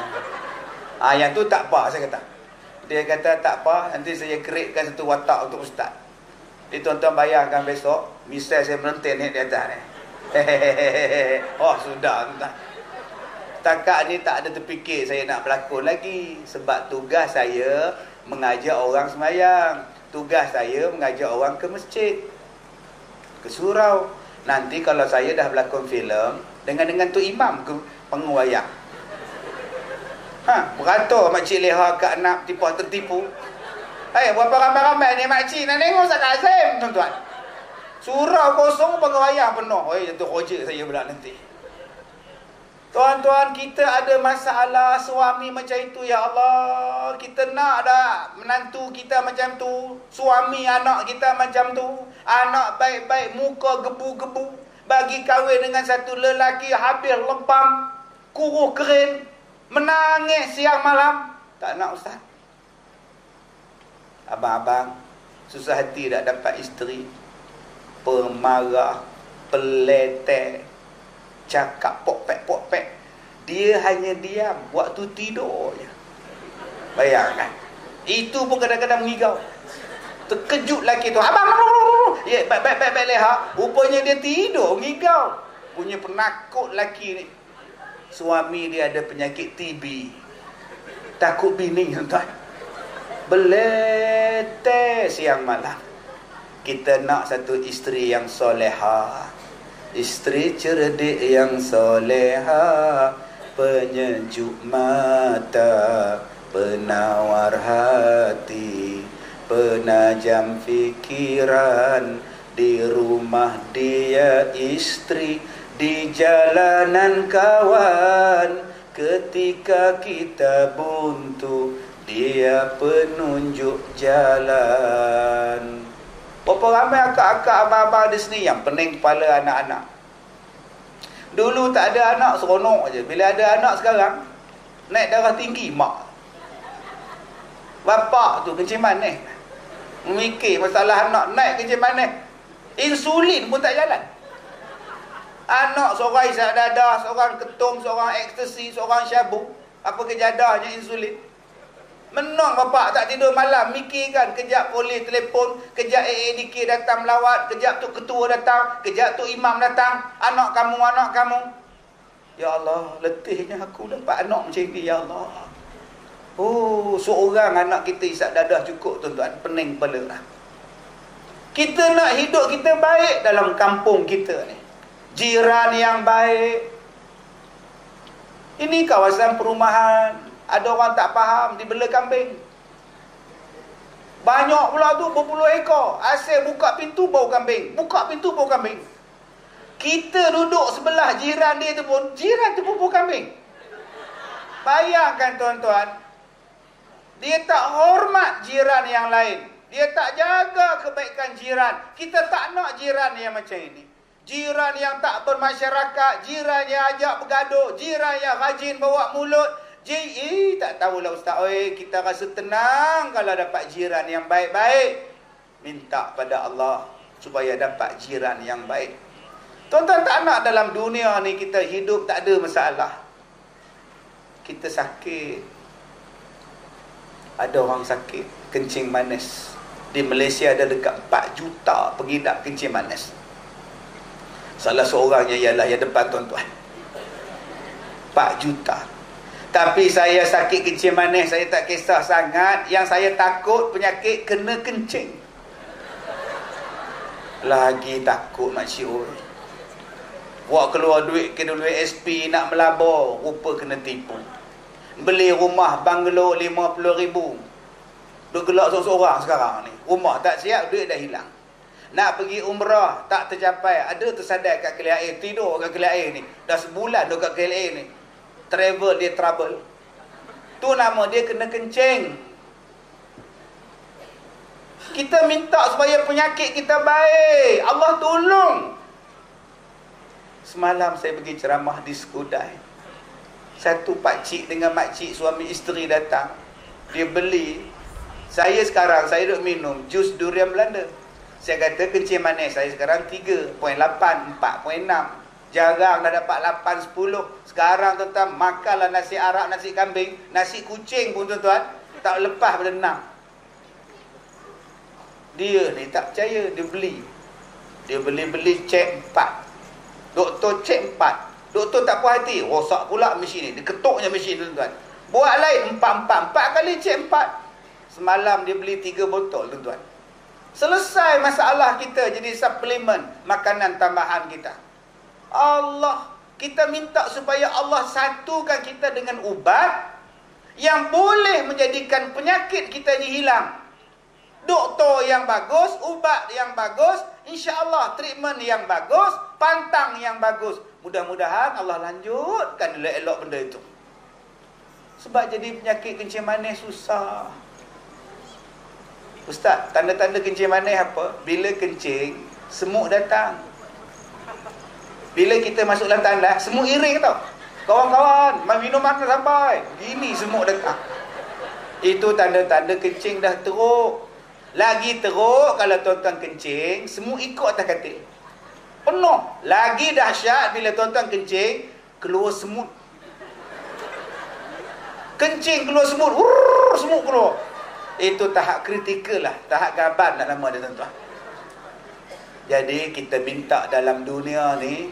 [SPEAKER 1] Yang tu tak apa saya kata. Dia kata tak apa, nanti saya createkan satu watak untuk ustaz. Jadi tuan-tuan bayangkan besok, misal saya melentin di atas ni. Oh sudah tuan. Setakat ni tak ada terfikir saya nak berlakon lagi. Sebab tugas saya mengajar orang semayang. Tugas saya mengajar orang ke masjid, ke surau. Nanti kalau saya dah berlakon filem dengan tu imam ke pengwayang. Beratur makcik leha kat anak tertipu. Berapa ramai-ramai ni makcik nak tengok Ustaz Kazim tuan-tuan. Surau kosong pengwayang penuh. Jatuh rojek saya pula nanti. Tuan-tuan, kita ada masalah suami macam itu, ya Allah. Kita nak dah menantu kita macam tu, suami anak kita macam tu. Anak baik-baik, muka gebu-gebu, bagi kahwin dengan satu lelaki habis lebam, kuruh kering, menangis siang malam. Tak nak ustaz. Abang-abang susah hati tak dapat isteri, pemarah, peletek, cakap pokpek-pokpek. Dia hanya diam waktu tidur je. Bayangkan. Itu pun kadang-kadang mengigau. Terkejut lelaki tu. Abang, ya, baik-baik leha. Rupanya dia tidur mengigau. Punya penakut lelaki ni. Suami dia ada penyakit TB. Takut bini tuan. Beleteh siang malam. Kita nak satu isteri yang soleha. Isteri cerdik yang soleha, penyejuk mata, penawar hati, penajam fikiran. Di rumah dia istri, di jalanan kawan. Ketika kita buntu, dia penunjuk jalan. Berapa ramai akak-akak abang-abang di sini yang pening kepala anak-anak. Dulu tak ada anak, seronok je. Bila ada anak sekarang, naik darah tinggi mak. Bapak tu kencing manis. Memikir masalah anak, naik kencing manis. Insulin pun tak jalan. Anak seorang isap dadah, seorang ketum, seorang ekstasi, seorang syabu. Apa kejadahnya insulin? Menang bapak tak tidur malam, mikirkan. Kejap polis telefon, kejap AADK datang melawat, kejap tu ketua datang, kejap tu imam datang. Anak kamu, anak kamu. Ya Allah, letihnya aku dapat anak macam ni, ya Allah. Oh, seorang anak kita isap dadah cukup tuan-tuan, pening kepala. Kita nak hidup kita baik dalam kampung kita ni. Jiran yang baik. Ini kawasan perumahan. Ada orang tak faham, dibela kambing. Banyak pula tu, berpuluh ekor. Asyik buka pintu, bau kambing. Buka pintu, bau kambing. Kita duduk sebelah jiran dia tu pun bau kambing. Bayangkan tuan-tuan. Dia tak hormat jiran yang lain. Dia tak jaga kebaikan jiran. Kita tak nak jiran yang macam ini. Jiran yang tak bermasyarakat. Jiran yang ajak bergaduh. Jiran yang rajin bawa mulut. Tak tahulah ustaz. Kita rasa tenang kalau dapat jiran yang baik-baik. Minta pada Allah supaya dapat jiran yang baik. Tuan-tuan tak nak dalam dunia ni kita hidup tak ada masalah. Kita sakit. Ada orang sakit kencing manis. Di Malaysia ada dekat 4 juta pengidap kencing manis. Salah seorangnya ialah yang depan tuan-tuan. 4 juta. Tapi saya sakit kencing manis, saya tak kisah sangat. Yang saya takut penyakit kena kencing. Lagi takut makcik oi. Buat keluar duit ke duit SP nak melabur, rupa kena tipu. Beli rumah banglo 50,000. Duk gelak seorang-seorang sekarang ni. Rumah tak siap, duit dah hilang. Nak pergi umrah tak tercapai, ada tersadar kat KLIA, tidur kat KLIA ni. Dah sebulan duk kat KLIA ni. Travel dia trouble. Tu nama dia kena kencing. Kita minta supaya penyakit kita baik. Allah tolong. Semalam saya pergi ceramah di Skudai. Satu pakcik dengan makcik suami isteri datang. Dia beli. Saya sekarang saya duk minum jus durian Belanda. Saya kata kencing manis saya sekarang 3.8, 4.6. Jarang dah dapat 8, 10. Sekarang tuan-tuan, makanlah nasi arak, nasi kambing, nasi kucing pun tuan-tuan, tak lepas pada 6. Dia ni tak percaya, dia beli. Dia beli cek 4. Doktor cek 4. Doktor tak puas hati, rosak pula mesin ni. Dia ketuknya mesin tuan-tuan. Buat lain 4 kali cek 4. Semalam dia beli 3 botol tuan-tuan. Selesai masalah kita jadi suplemen makanan tambahan kita. Allah, kita minta supaya Allah satukan kita dengan ubat yang boleh menjadikan penyakit kita ini hilang. Doktor yang bagus, ubat yang bagus, insya-Allah treatment yang bagus, pantang yang bagus. Mudah-mudahan Allah lanjutkan elok-elok benda itu. Sebab jadi penyakit kencing manis susah. Ustaz, tanda-tanda kencing manis apa? Bila kencing, semut datang. Bila kita masuk dalam tandas, semut iring tau. Kawan-kawan, minum makan sampai. Gini semut datang. Itu tanda-tanda kencing dah teruk. Lagi teruk kalau tuan-tuan kencing, semut ikut atas katil. Penuh. Lagi dahsyat bila tuan-tuan kencing, keluar semut. Kencing keluar semut. Semut keluar. Itu tahap kritikal lah. Tahap gaban lah nama dia tuan-tuan. Jadi kita minta dalam dunia ni,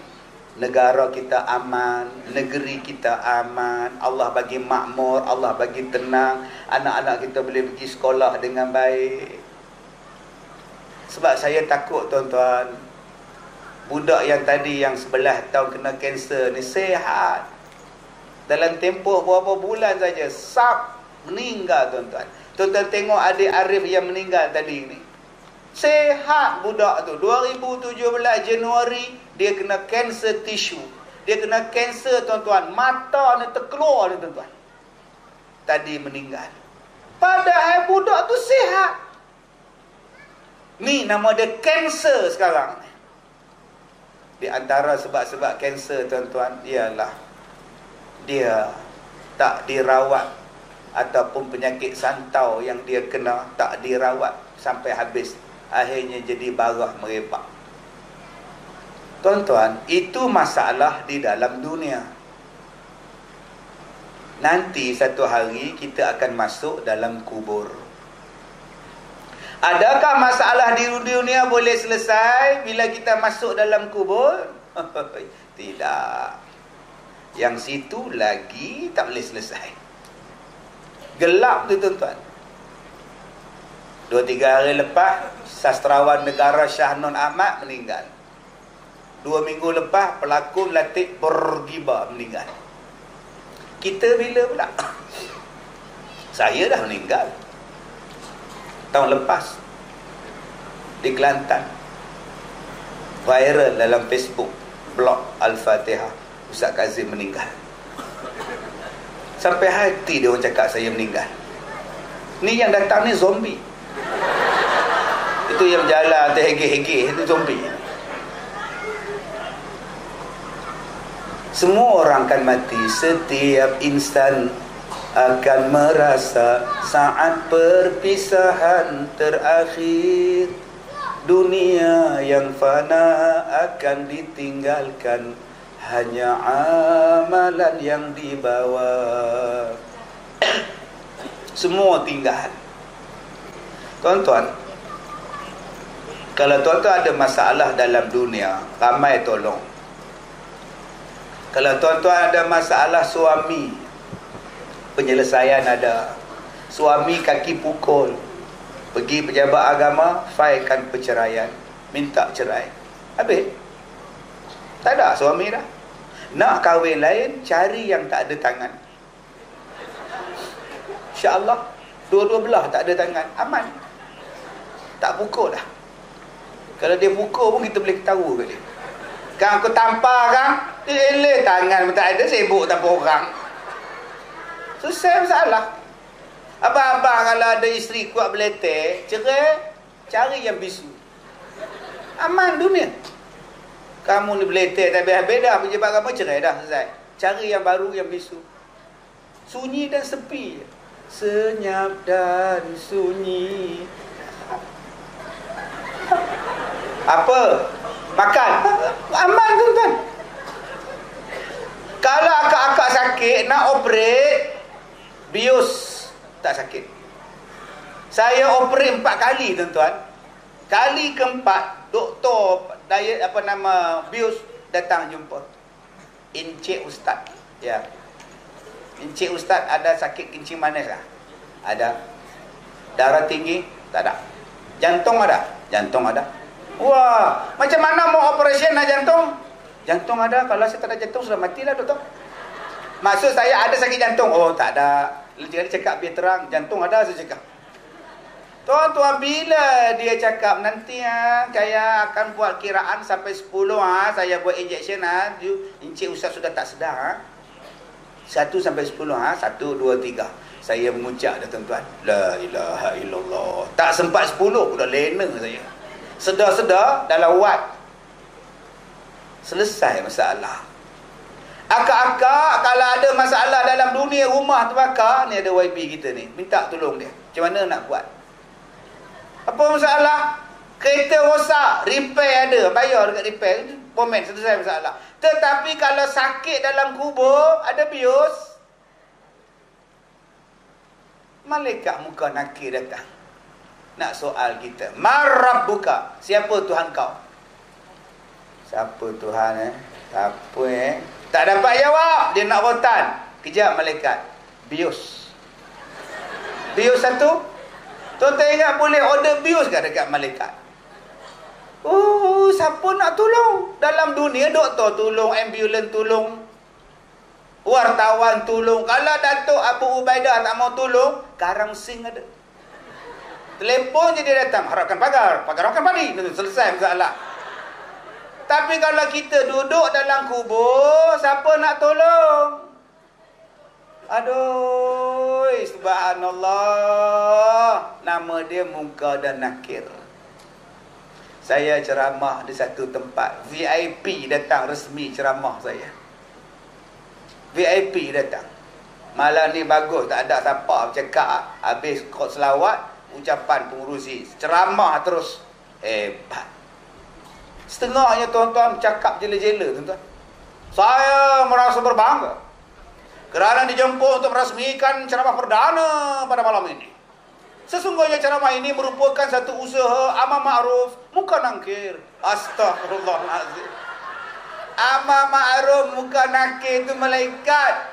[SPEAKER 1] negara kita aman, negeri kita aman, Allah bagi makmur, Allah bagi tenang, anak-anak kita boleh pergi sekolah dengan baik. Sebab saya takut tuan-tuan, budak yang tadi yang 11 tahun kena kanser ni sihat. Dalam tempoh beberapa bulan saja, sap, meninggal tuan-tuan. Tuan-tuan tengok adik Arif yang meninggal tadi ni. Sehat budak tu. 2017 Januari dia kena kanser tisu. Dia kena kanser tuan-tuan. Mata ni terkeluar ni tuan-tuan. Tadi meninggal. Padahal budak tu sihat. Ni nama dia kanser sekarang. Di antara sebab-sebab kanser tuan-tuan ialah dia tak dirawat ataupun penyakit santau yang dia kena tak dirawat sampai habis. Akhirnya jadi barah merebak. Tuan-tuan, itu masalah di dalam dunia. Nanti satu hari kita akan masuk dalam kubur. Adakah masalah di dunia boleh selesai bila kita masuk dalam kubur? Tidak. Yang situ lagi tak boleh selesai. Gelap tu tuan-tuan. 2-3 hari lepas, sastrawan negara Shah Nun Ahmad meninggal. 2 minggu lepas, pelakon Latif Bourguiba meninggal. Kita bila pula? Saya dah meninggal tahun lepas di Kelantan. Viral dalam Facebook, blog Al-Fatihah, Ustaz Kazim meninggal. Sampai hati dia orang cakap saya meninggal. Ni yang datang ni zombie. Itu yang berjalan terhegeh-hegeh, itu zombie. Semua orang akan mati. Setiap insan akan merasa saat perpisahan terakhir. Dunia yang fana akan ditinggalkan, hanya amalan yang dibawa. Semua tinggal. Tuan-tuan, kalau tuan-tuan ada masalah dalam dunia, ramai tolong. Kalau tuan-tuan ada masalah suami, penyelesaian ada. Suami kaki pukul, pergi pejabat agama, failkan perceraian, minta cerai. Habis. Tak ada suami dah. Nak kahwin lain, cari yang tak ada tangan. InsyaAllah, dua-dua belah tak ada tangan, aman. Tak pukul dah. Kalau dia pukul pun kita boleh ketawa ke dia. Kang aku tampar kang, dia tangan pun tak ada, sibuk tampar orang. Selesai masalah. Abang-abang kalau ada isteri kuat beletek, cerai, cari yang bisu. Aman dunia. Kamu ni beletek tak habis-habis dah, pejabat agama cerai dah, selesai. Cari yang baru, yang bisu. Sunyi dan sepi. Senyap dan sunyi. Apa? Makan. Aman tuan-tuan. Kalau akak-akak sakit nak operate, bius tak sakit. Saya operate 4 kali tuan-tuan. Kali keempat, doktor bius datang jumpa. Encik Ustaz. Ya. Encik Ustaz ada sakit kencing manis tak? Ada. Darah tinggi? Tak ada. Jantung ada? Jantung ada. Wah, macam mana mau operasi nak jantung? Jantung ada. Kalau saya tak ada jantung sudah matilah doktor. Maksud saya ada sakit jantung. Oh, tak ada. Dia cakap biar terang, jantung ada, saya cakap. Tuan-tuan, bila dia cakap nanti saya akan buat kiraan sampai 10 saya buat injection Encik Ustaz sudah tak sedar 1 sampai 10 1, 2, 3 saya mengucap dah tuan-tuan, la ilaha illallah. Tak sempat 10 dah lena saya. Sedar-sedar dalam wad. Selesai masalah. Akak-akak kalau ada masalah dalam dunia rumah terbakar, ni ada YB kita ni, minta tolong dia. Macam mana nak buat? Apa masalah? Kereta rosak, repair ada, bayar dekat repair, komen selesai masalah. Tetapi kalau sakit dalam kubur, ada bius, malaikat muka nakir datang nak soal kita. Marabbuka, siapa Tuhan kau? Siapa Tuhan siapa tak dapat jawab, dia nak rotan. Kejap malaikat, bius. Bius satu. Tuan-tuan ingat boleh order bius ke dekat malaikat? Oh, siapa nak tolong? Dalam dunia doktor tolong, ambulans tolong, wartawan tolong. Kalau Datuk Abu Ubaidah tak mau tolong, Karang Sing ada. Telefon je dia datang, harapkan pagar harapkan padi. Selesai masalah. Tapi kalau kita duduk dalam kubur, siapa nak tolong? Aduh, subhanallah. Nama dia Munkar dan Nakir. Saya ceramah di satu tempat, VIP datang resmi ceramah saya. VIP datang. Malam ni bagus, tak ada siapa bercakap. Habis kot selawat, ucapan pengurusi, ceramah terus. Hebat. Setengahnya tuan-tuan bercakap jela-jela tuan-tuan. Saya merasa berbangga kerana dijemput untuk merasmikan ceramah perdana pada malam ini. Sesungguhnya ceramah ini merupakan satu usaha amar ma'ruf munkar nakir. Astaghfirullahalazim. Amar ma'ruf munkar nakir itu malaikat.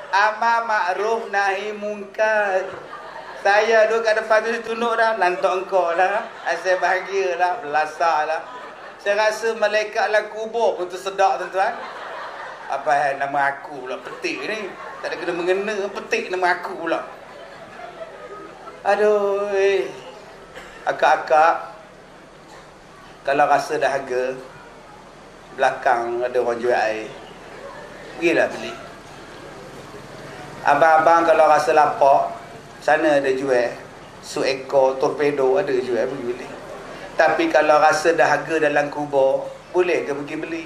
[SPEAKER 1] Amar ma'ruf nahi munkar. Saya duduk kat depan tu tunduk dah, lantak engkau lah. Saya bahagia lah, belasah lah. Saya rasa malaikat lah kubur pun tersedak tuan-tuan. Apa nama aku pula petik ni? Tak ada kena mengena, petik nama aku pula. Aduh, akak-akak, kalau rasa dahaga, belakang ada orang jual air, pergilah beli. Abang-abang kalau rasa lapar, sana ada jual sup ekor, torpedo ada jual, pergi beli. Tapi kalau rasa dahaga dalam kubur, boleh ke pergi beli?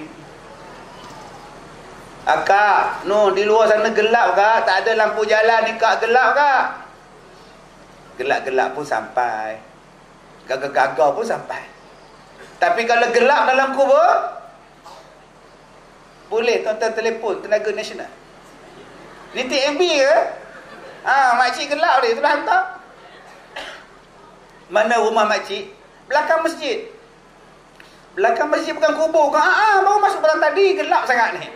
[SPEAKER 1] Akak, di luar sana gelap kak? Tak ada lampu jalan ni kak, gelap kak? Gelap-gelap pun sampai, gagah-gagah pun sampai. Tapi kalau gelap dalam kubur, boleh tuan-tuan telefon Tenaga Nasional. Ni TMB ke? Makcik gelap dia, tu dah hantar. Mana rumah makcik? Belakang masjid. Belakang masjid bukan kubur ke? Baru masuk petang tadi, gelap sangat ni.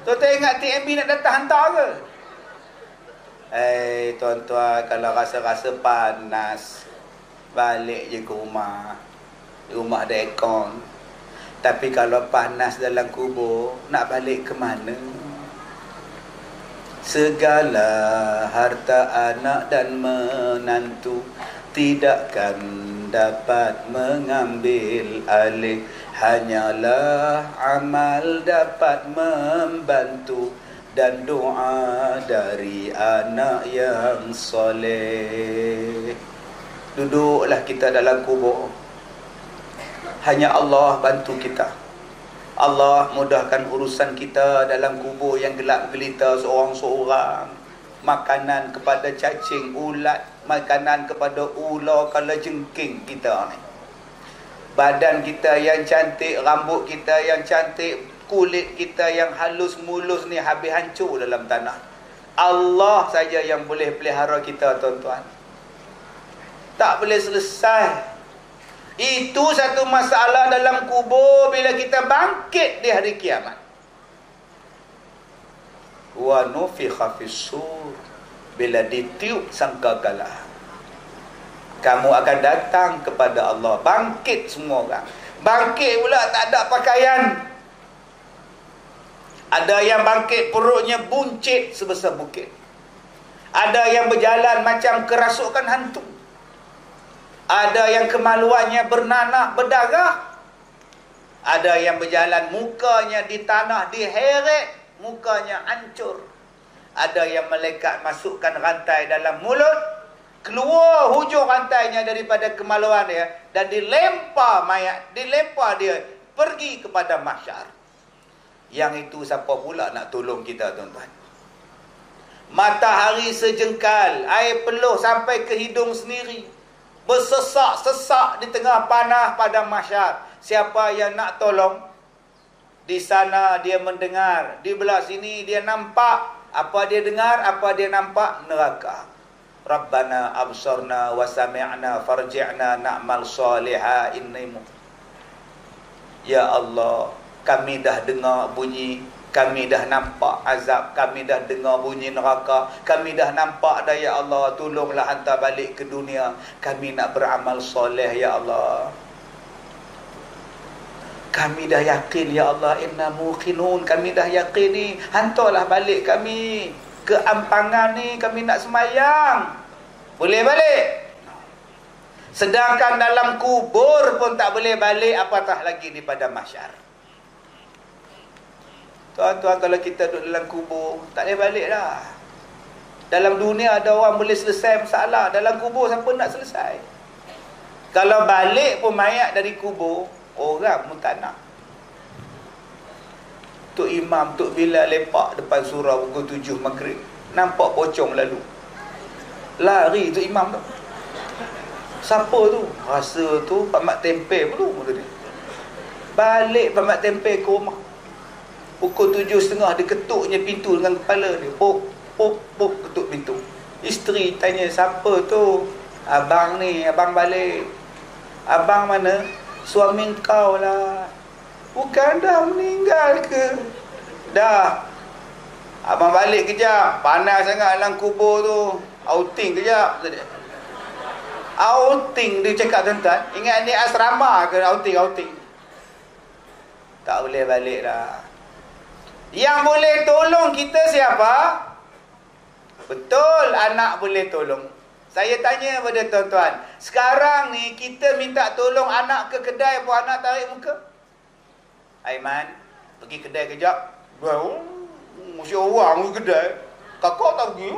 [SPEAKER 1] Tuan-tuan ingat TMB nak datang hantar ke? Tuan-tuan, kalau rasa-rasa panas, balik je ke rumah. Rumah ada aircon. Tapi kalau panas dalam kubur, nak balik ke mana? Segala harta anak dan menantu tidakkan dapat mengambil alih. Hanyalah amal dapat membantu dan doa dari anak yang soleh. Duduklah kita dalam kubur, hanya Allah bantu kita. Allah mudahkan urusan kita dalam kubur yang gelap gelita seorang-seorang. Makanan kepada cacing, ulat, makanan kepada ular, kalajengking kita ni. badan kita yang cantik, rambut kita yang cantik, kulit kita yang halus mulus ni habis hancur dalam tanah. Allah saja yang boleh pelihara kita, tuan-tuan. Tak boleh selesai. Itu satu masalah dalam kubur bila kita bangkit di hari kiamat. Wa nufikha fis-sur, bila ditiup sangkakala, kamu akan datang kepada Allah. Bangkit semua orang. Bangkit pula tak ada pakaian. Ada yang bangkit perutnya buncit sebesar bukit. Ada yang berjalan macam kerasukan hantu. Ada yang kemaluannya bernanah, berdarah. Ada yang berjalan mukanya di tanah, diheret, mukanya hancur. Ada yang malaikat masukkan rantai dalam mulut, keluar hujung rantainya daripada kemaluan dia, dan dilempar mayat, dilempar dia pergi kepada mahsyar. Yang itu siapa pula nak tolong kita, tuan-tuan? Matahari sejengkal, air peluh sampai ke hidung sendiri, bersesak-sesak di tengah panah pada mahsyar. Siapa yang nak tolong? Di sana dia mendengar, di belah sini dia nampak. Apa dia dengar, apa dia nampak? Neraka. Rabbana absarna wa sami'na farji'na na'mal salihah innimu. Ya Allah, kami dah dengar bunyi, kami dah nampak azab, kami dah dengar bunyi neraka, kami dah nampak dah, ya Allah, tolonglah hantar balik ke dunia, kami nak beramal soleh, ya Allah. Kami dah yakin, ya Allah, inna muqinun, kami dah yakin ni, hantarlah balik kami ke ampangan ni, kami nak semayang. Boleh balik? Sedangkan dalam kubur pun tak boleh balik, apatah lagi daripada mahsyar. Tuan-tuan, kalau kita duduk dalam kubur, tak boleh balik dah. Dalam dunia ada orang boleh selesai masalah, dalam kubur siapa nak selesai? Kalau balik pun mayat dari kubur, orang pun tak nak. Tok Imam, Tok Bilal lepak depan surau pukul 7 maghrib, nampak pocong lalu, lari Tok Imam tu. Siapa tu? Rasa tu Pak Mat Tempe pun tu. Balik Pak Mat Tempe ke rumah, pukul 7.30 dia ketuknya pintu dengan kepala dia. Pok, pok, pok, ketuk pintu. Isteri tanya, siapa tu? Abang ni, abang balik. Abang mana? Suami kau lah. Bukan dah meninggal ke? Dah. Abang balik kejap. Panas sangat dalam kubur tu. Outing kejap. Outing dia cakap, tuan-tuan. Ingat ni asrama ke outing? Tak boleh balik dah. Yang boleh tolong kita siapa? Betul, anak boleh tolong. Saya tanya pada tuan-tuan, sekarang ni kita minta tolong anak ke kedai, pun anak tarik muka. Aiman, pergi kedai kejap. Mesti orang pergi kedai. Kakak tak pergi.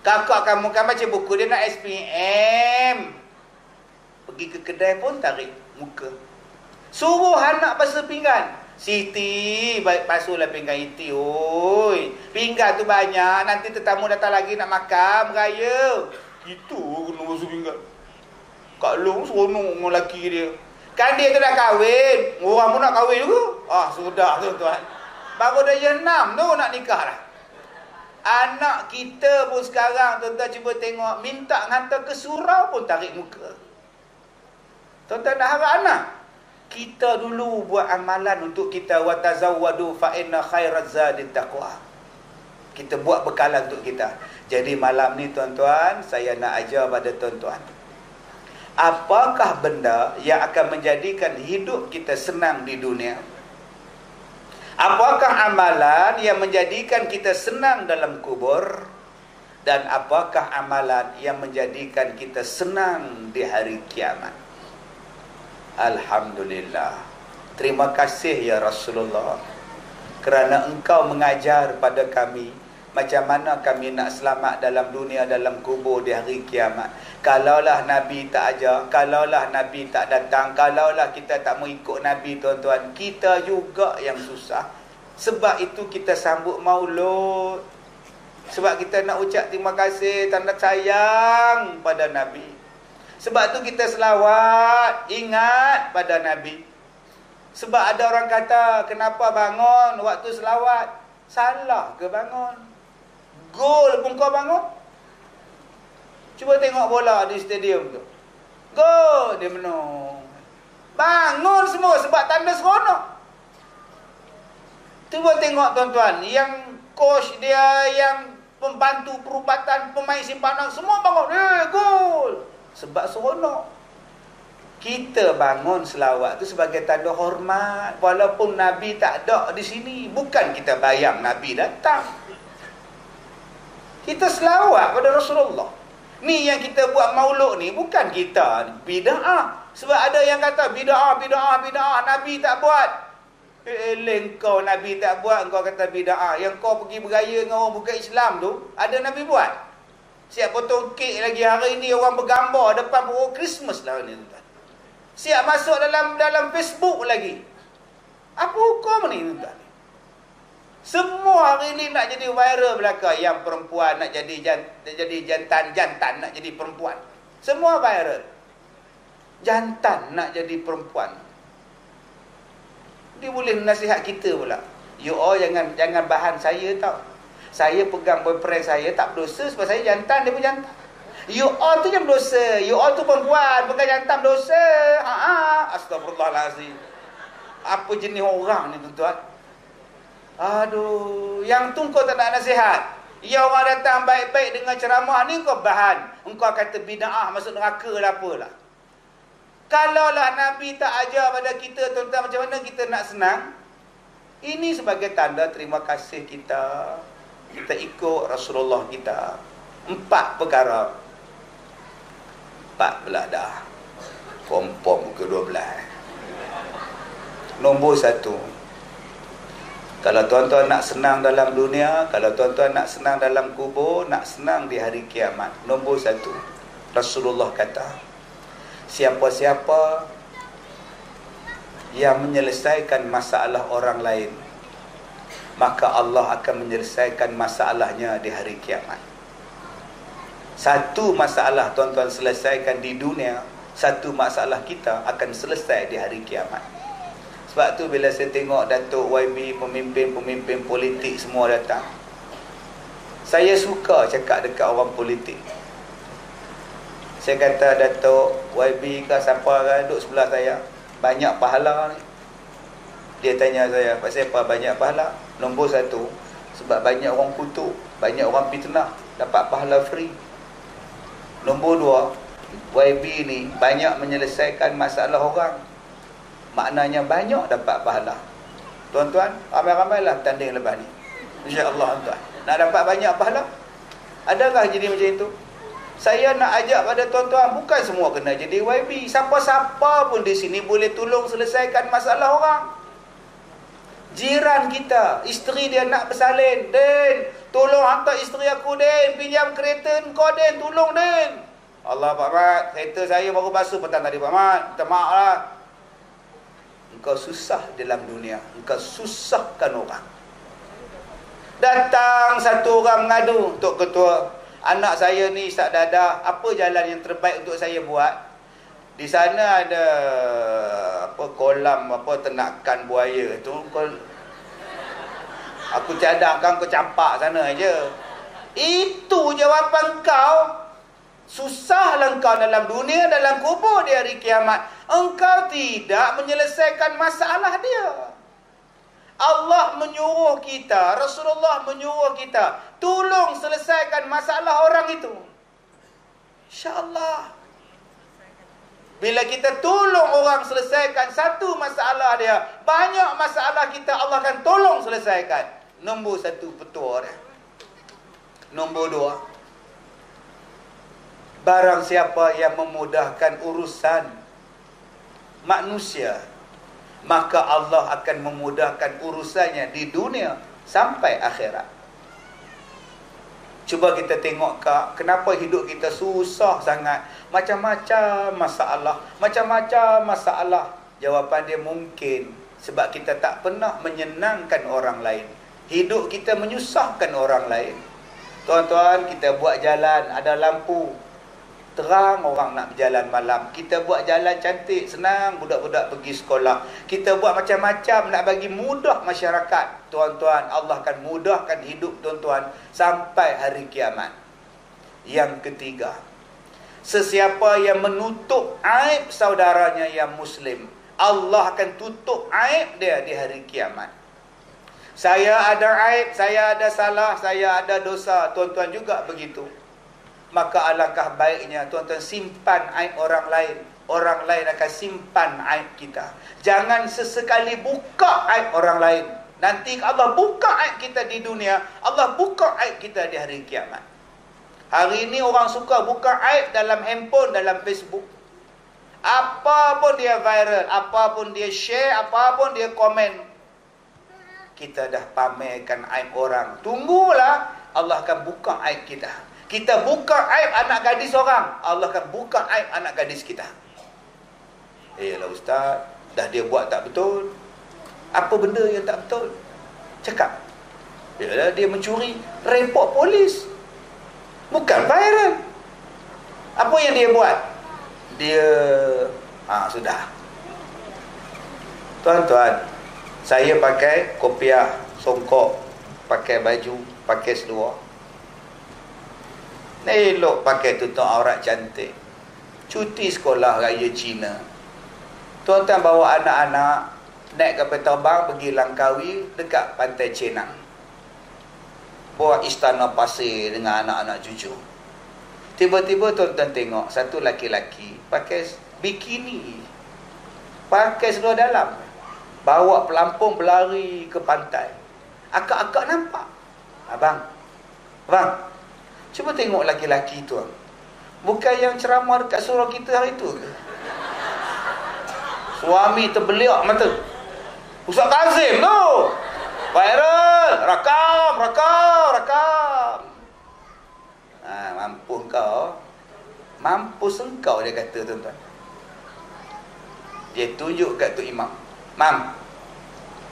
[SPEAKER 1] Kakak kamu kan baca buku, dia nak SPM. Pergi ke kedai pun tarik muka. Suruh anak basuh pinggan. Siti, baik basuhlah pinggan Iti. Oi, pinggan tu banyak, nanti tetamu datang lagi nak makan beraya. Itu kena basuh pinggan. Kak Long seronok dengan lelaki dia. Kan dia tu dah kahwin, orang pun nak kahwin juga. Sudah tuan-tuan. Baru dah yang 6 tu nak nikah dah. Anak kita pun sekarang, tuan-tuan cuba tengok, minta hantar ke surau pun tarik muka. Tuan-tuan dah harap anak. Kita dulu buat amalan untuk kita, wa tazawwadu fa inna khairaz zadit taqwa. Kita buat bekalan untuk kita. Jadi malam ni, tuan-tuan, saya nak ajar pada tuan-tuan, apakah benda yang akan menjadikan hidup kita senang di dunia? Apakah amalan yang menjadikan kita senang dalam kubur? Dan apakah amalan yang menjadikan kita senang di hari kiamat? Alhamdulillah. Terima kasih ya Rasulullah, kerana engkau mengajar pada kami macam mana kami nak selamat dalam dunia, dalam kubur, di hari kiamat. Kalaulah Nabi tak ajar, kalaulah Nabi tak datang, kalaulah kita tak mengikut Nabi, tuan-tuan, kita juga yang susah. Sebab itu kita sambut maulud. Sebab kita nak ucap terima kasih, tanda sayang pada Nabi. Sebab tu kita selawat, ingat pada Nabi. Sebab ada orang kata, kenapa bangun waktu selawat? Salah ke bangun? Gol pun kau bangun? Cuba tengok bola di stadium tu. Gol, dia menung. Bangun semua sebab tanda seronok. Cuba tengok tuan-tuan, yang coach dia, yang pembantu perubatan, pemain simpanan, semua bangun. Gol. Sebab seronok. Kita bangun selawat tu sebagai tanda hormat. Walaupun Nabi tak ada di sini. Bukan kita bayang Nabi datang. Kita selawat pada Rasulullah. Ni yang kita buat maulud ni, bukan kita bid'ah. Sebab ada yang kata bid'ah, Nabi tak buat. Kau Nabi tak buat, kau kata bid'ah. Yang kau pergi bergaya dengan orang bukan Islam tu, ada Nabi buat. Siap potong kek lagi hari ni, orang bergambar depan pokok Christmas lah ni tuan. Siap masuk dalam Facebook lagi. Apa hukum ni tuan? Semua hari ni nak jadi viral belaka. Yang perempuan nak jadi jantan nak jadi perempuan. Semua viral. Jantan nak jadi perempuan. Dia boleh nasihat kita pula. You all jangan bahan saya tau. Saya pegang boyfriend saya tak berdosa sebab saya jantan, dia pun jantan. You all tu yang berdosa. You all tu perempuan, bukan jantan berdosa. Astagfirullahalazim. Apa jenis orang ni tuan-tuan? Aduh, yang tu kau tak nak nasihat. Ya, orang datang baik-baik dengan ceramah ni kau bahan. Engkau kata bid'ah masuk neraka lah apalah. Kalaulah Nabi tak ajar pada kita tuan-tuan macam mana kita nak senang, ini sebagai tanda terima kasih kita. Kita ikut Rasulullah kita. 4 perkara. 14 dah. Kompom ke 12. Nombor 1. Kalau tuan-tuan nak senang dalam dunia, kalau tuan-tuan nak senang dalam kubur, nak senang di hari kiamat, nombor 1, Rasulullah kata, siapa-siapa yang menyelesaikan masalah orang lain, maka Allah akan menyelesaikan masalahnya di hari kiamat. Satu masalah tuan-tuan selesaikan di dunia, satu masalah kita akan selesai di hari kiamat. Sebab tu bila saya tengok Datuk YB, pemimpin-pemimpin politik semua datang, saya suka cakap dekat orang politik. Saya kata, Datuk YB ke siapa kan duduk sebelah saya, banyak pahala ni. Dia tanya saya, pasal apa banyak pahala? Nombor 1, sebab banyak orang kutuk, banyak orang fitnah, dapat pahala free. Nombor 2, YB ni banyak menyelesaikan masalah orang, maknanya banyak dapat pahala. Tuan-tuan, ramai-ramailah tanding lepas ni, insya-Allah tuan. Nak dapat banyak pahala? Adakah jadi macam itu? Saya nak ajak pada tuan-tuan, bukan semua kena jadi YB. Siapa-siapa pun di sini boleh tolong selesaikan masalah orang. Jiran kita, isteri dia nak bersalin, Den, tolong hantar isteri aku, Den, pinjam kereta kau, Den, tolong, Den. Allah, Pak Mat, kereta saya baru basuh petang tadi, Pak Mat, minta maaf lah. Engkau susah dalam dunia, engkau susahkan orang. Datang satu orang mengadu, Tok Ketua, anak saya ni tak dadah, apa jalan yang terbaik untuk saya buat? Di sana ada apa kolam apa ternakan buaya tu, aku cadangkan kau campak sana aja. Itu jawapan kau. Susahlah engkau dalam dunia, dalam kubur di hari kiamat. Engkau tidak menyelesaikan masalah dia. Allah menyuruh kita, Rasulullah menyuruh kita, tolong selesaikan masalah orang itu. InsyaAllah. Bila kita tolong orang selesaikan satu masalah dia, banyak masalah kita Allah akan tolong selesaikan. Nombor 1 petua dia. Nombor 2, barang siapa yang memudahkan urusan manusia, maka Allah akan memudahkan urusannya di dunia sampai akhirat. Cuba kita tengok, Kak, kenapa hidup kita susah sangat? Macam-macam masalah. Jawapan dia mungkin sebab kita tak pernah menyenangkan orang lain. Hidup kita menyusahkan orang lain. Tuan-tuan, kita buat jalan, ada lampu. Terang orang nak berjalan malam. Kita buat jalan cantik, senang budak-budak pergi sekolah. Kita buat macam-macam nak bagi mudah masyarakat. Tuan-tuan, Allah akan mudahkan hidup tuan-tuan sampai hari kiamat. Yang ketiga, sesiapa yang menutup aib saudaranya yang Muslim, Allah akan tutup aib dia di hari kiamat. Saya ada aib, saya ada salah, saya ada dosa. Tuan-tuan juga begitu. Maka alangkah baiknya tuan-tuan simpan aib orang lain. Orang lain akan simpan aib kita. Jangan sesekali buka aib orang lain. Nanti Allah buka aib kita di dunia, Allah buka aib kita di hari kiamat. Hari ini orang suka buka aib dalam handphone, dalam Facebook. Apa pun dia viral, apa pun dia share, apa pun dia komen. Kita dah pamerkan aib orang. Tunggulah, Allah akan buka aib kita. Kita buka aib anak gadis orang, Allah akan buka aib anak gadis kita. Lah ustaz, dah dia buat tak betul. Apa benda yang tak betul? Cakap. Yalah, dia mencuri, report polis. Bukan viral. Apa yang dia buat? Dia sudah. Tuan-tuan, saya pakai kopiah, songkok, pakai baju, pakai seluar. Elok pakai tutup aurat cantik. Cuti sekolah raya Cina. Tuan-tuan bawa anak-anak naik kapal terbang pergi Langkawi dekat pantai Cenang. Buat istana pasir dengan anak-anak cucu. Tiba-tiba tuan-tuan tengok satu laki-laki pakai bikini, pakai seluar dalam, bawa pelampung berlari ke pantai. Akak-akak nampak. Abang, cuba tengok laki-laki tu. Bukan yang ceramah dekat surau kita hari tu ke? Suami terbeliak mata. Ustaz Kazim tu. Viral, rakam. Mampus engkau dia kata, tuan-tuan. Dia tunjuk kat Tok Imam. Mam,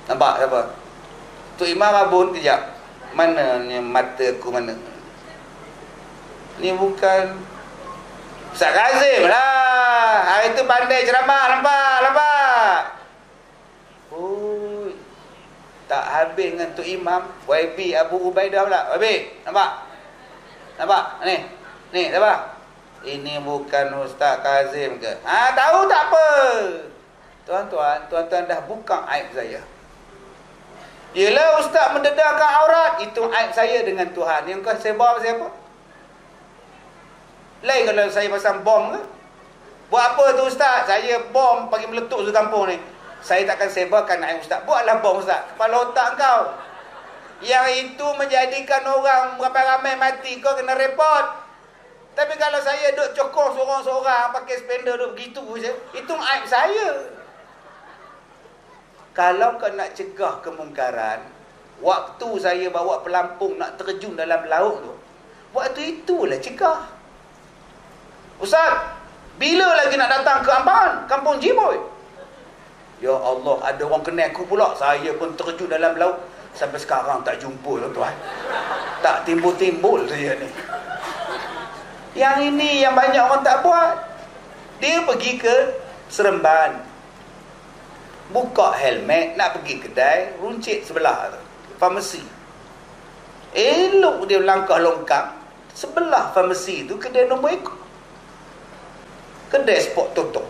[SPEAKER 1] nampak siapa? Tok Imam rabun kejap. Mana ni mata aku mana? Ni bukan Ustaz Kazim lah. Hari tu pandai ceramah. Nampak. Oh, tak habis dengan Tok Imam, YB Abu Ubaidah pula. YB, nampak? Ni, siapa? Ini bukan Ustaz Kazim ke? Tahu tak apa. Tuan-tuan dah buka aib saya. Yelah, ustaz mendedahkan aurat, itu aib saya dengan Tuhan. Yang kau sebar pasal apa? Lain kalau saya pasang bom ke? Buat apa tu ustaz? Saya bom pergi meletup di kampung ni. Saya takkan sebarkan aib ustaz. Buatlah bom ustaz. Kepala otak kau. Yang itu menjadikan orang ramai-ramai mati, kau kena report. Tapi kalau saya duduk cokong seorang-seorang pakai spender duduk begitu je, itu aib saya. Kalau kau nak cegah kemungkaran, waktu saya bawa pelampung nak terjun dalam laut tu, waktu itulah cegah. Ustaz, bila lagi nak datang ke Amban, Kampung Jiboy? Ya Allah, ada orang kenal aku pula. Saya pun terjun dalam laut. Sampai sekarang tak jumpa, tuan-tuan. Tak timbul-timbul saya ni. Yang ini yang banyak orang tak buat. Dia pergi ke Seremban, buka helmet, nak pergi kedai runcit sebelah tu, farmasi. Elok dia langkah longkang, sebelah farmasi tu kedai nombor ekor. Kedai sport tutup.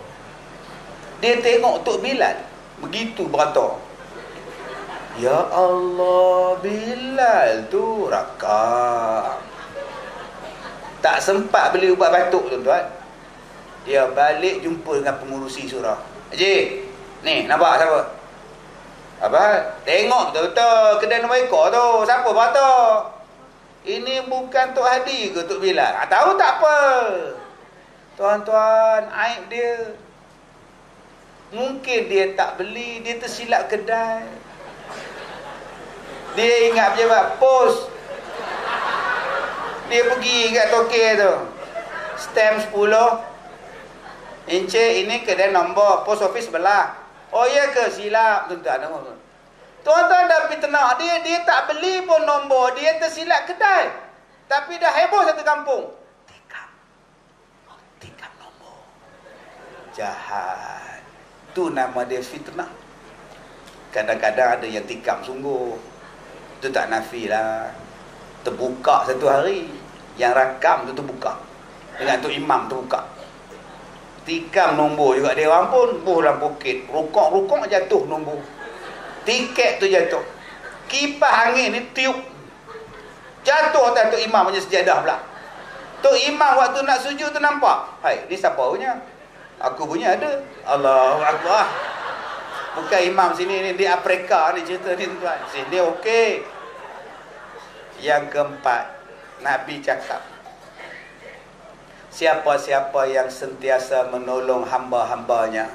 [SPEAKER 1] Dia tengok Tok Bilal begitu beratur. Ya Allah, Bilal tu rakam. Tak sempat beli ubat batuk, tuan-tuan. Dia balik jumpa dengan pengurusi surau. Haji, ni nampak siapa? Apa? Tengok betul-betul kedai nombor ekor tu. Siapa beratur? Ini bukan Tok Hadi ke Tok Bilal? Tahu tak apa. Tuan-tuan, aib dia. Mungkin dia tak beli, dia tersilap kedai. Dia ingat pejabat pos. Dia pergi kat toke tu. Stamp 10. Encik, ini kedai nombor post office sebelah. Oh ya ke? Silap. Tuan-tuan dah pergi tenang. Dia tak beli pun nombor. Dia tersilap kedai. Tapi dah heboh satu kampung. jahat. Tu nama dia fitnah. Kadang-kadang ada yang tikam sungguh. Tu tak nafi lah. Terbuka satu hari. Yang rakam tu terbuka. Dengan tu imam terbuka. Tikam nombor juga dia orang pun. Buh dalam bukit. Rukuk-rukuk jatuh nombor. Tiket tu jatuh. Kipas angin ni tiup. Jatuh atas tu imam punya sejadah pula. Tu imam waktu nak sujud tu nampak. Hai, ni siapa punya? Aku punya ada. Allahu Akbar. Bukan imam sini ni, di Afrika ni cerita ni tuan. Sini okey. Yang keempat, Nabi cakap, siapa-siapa yang sentiasa menolong hamba-hambanya,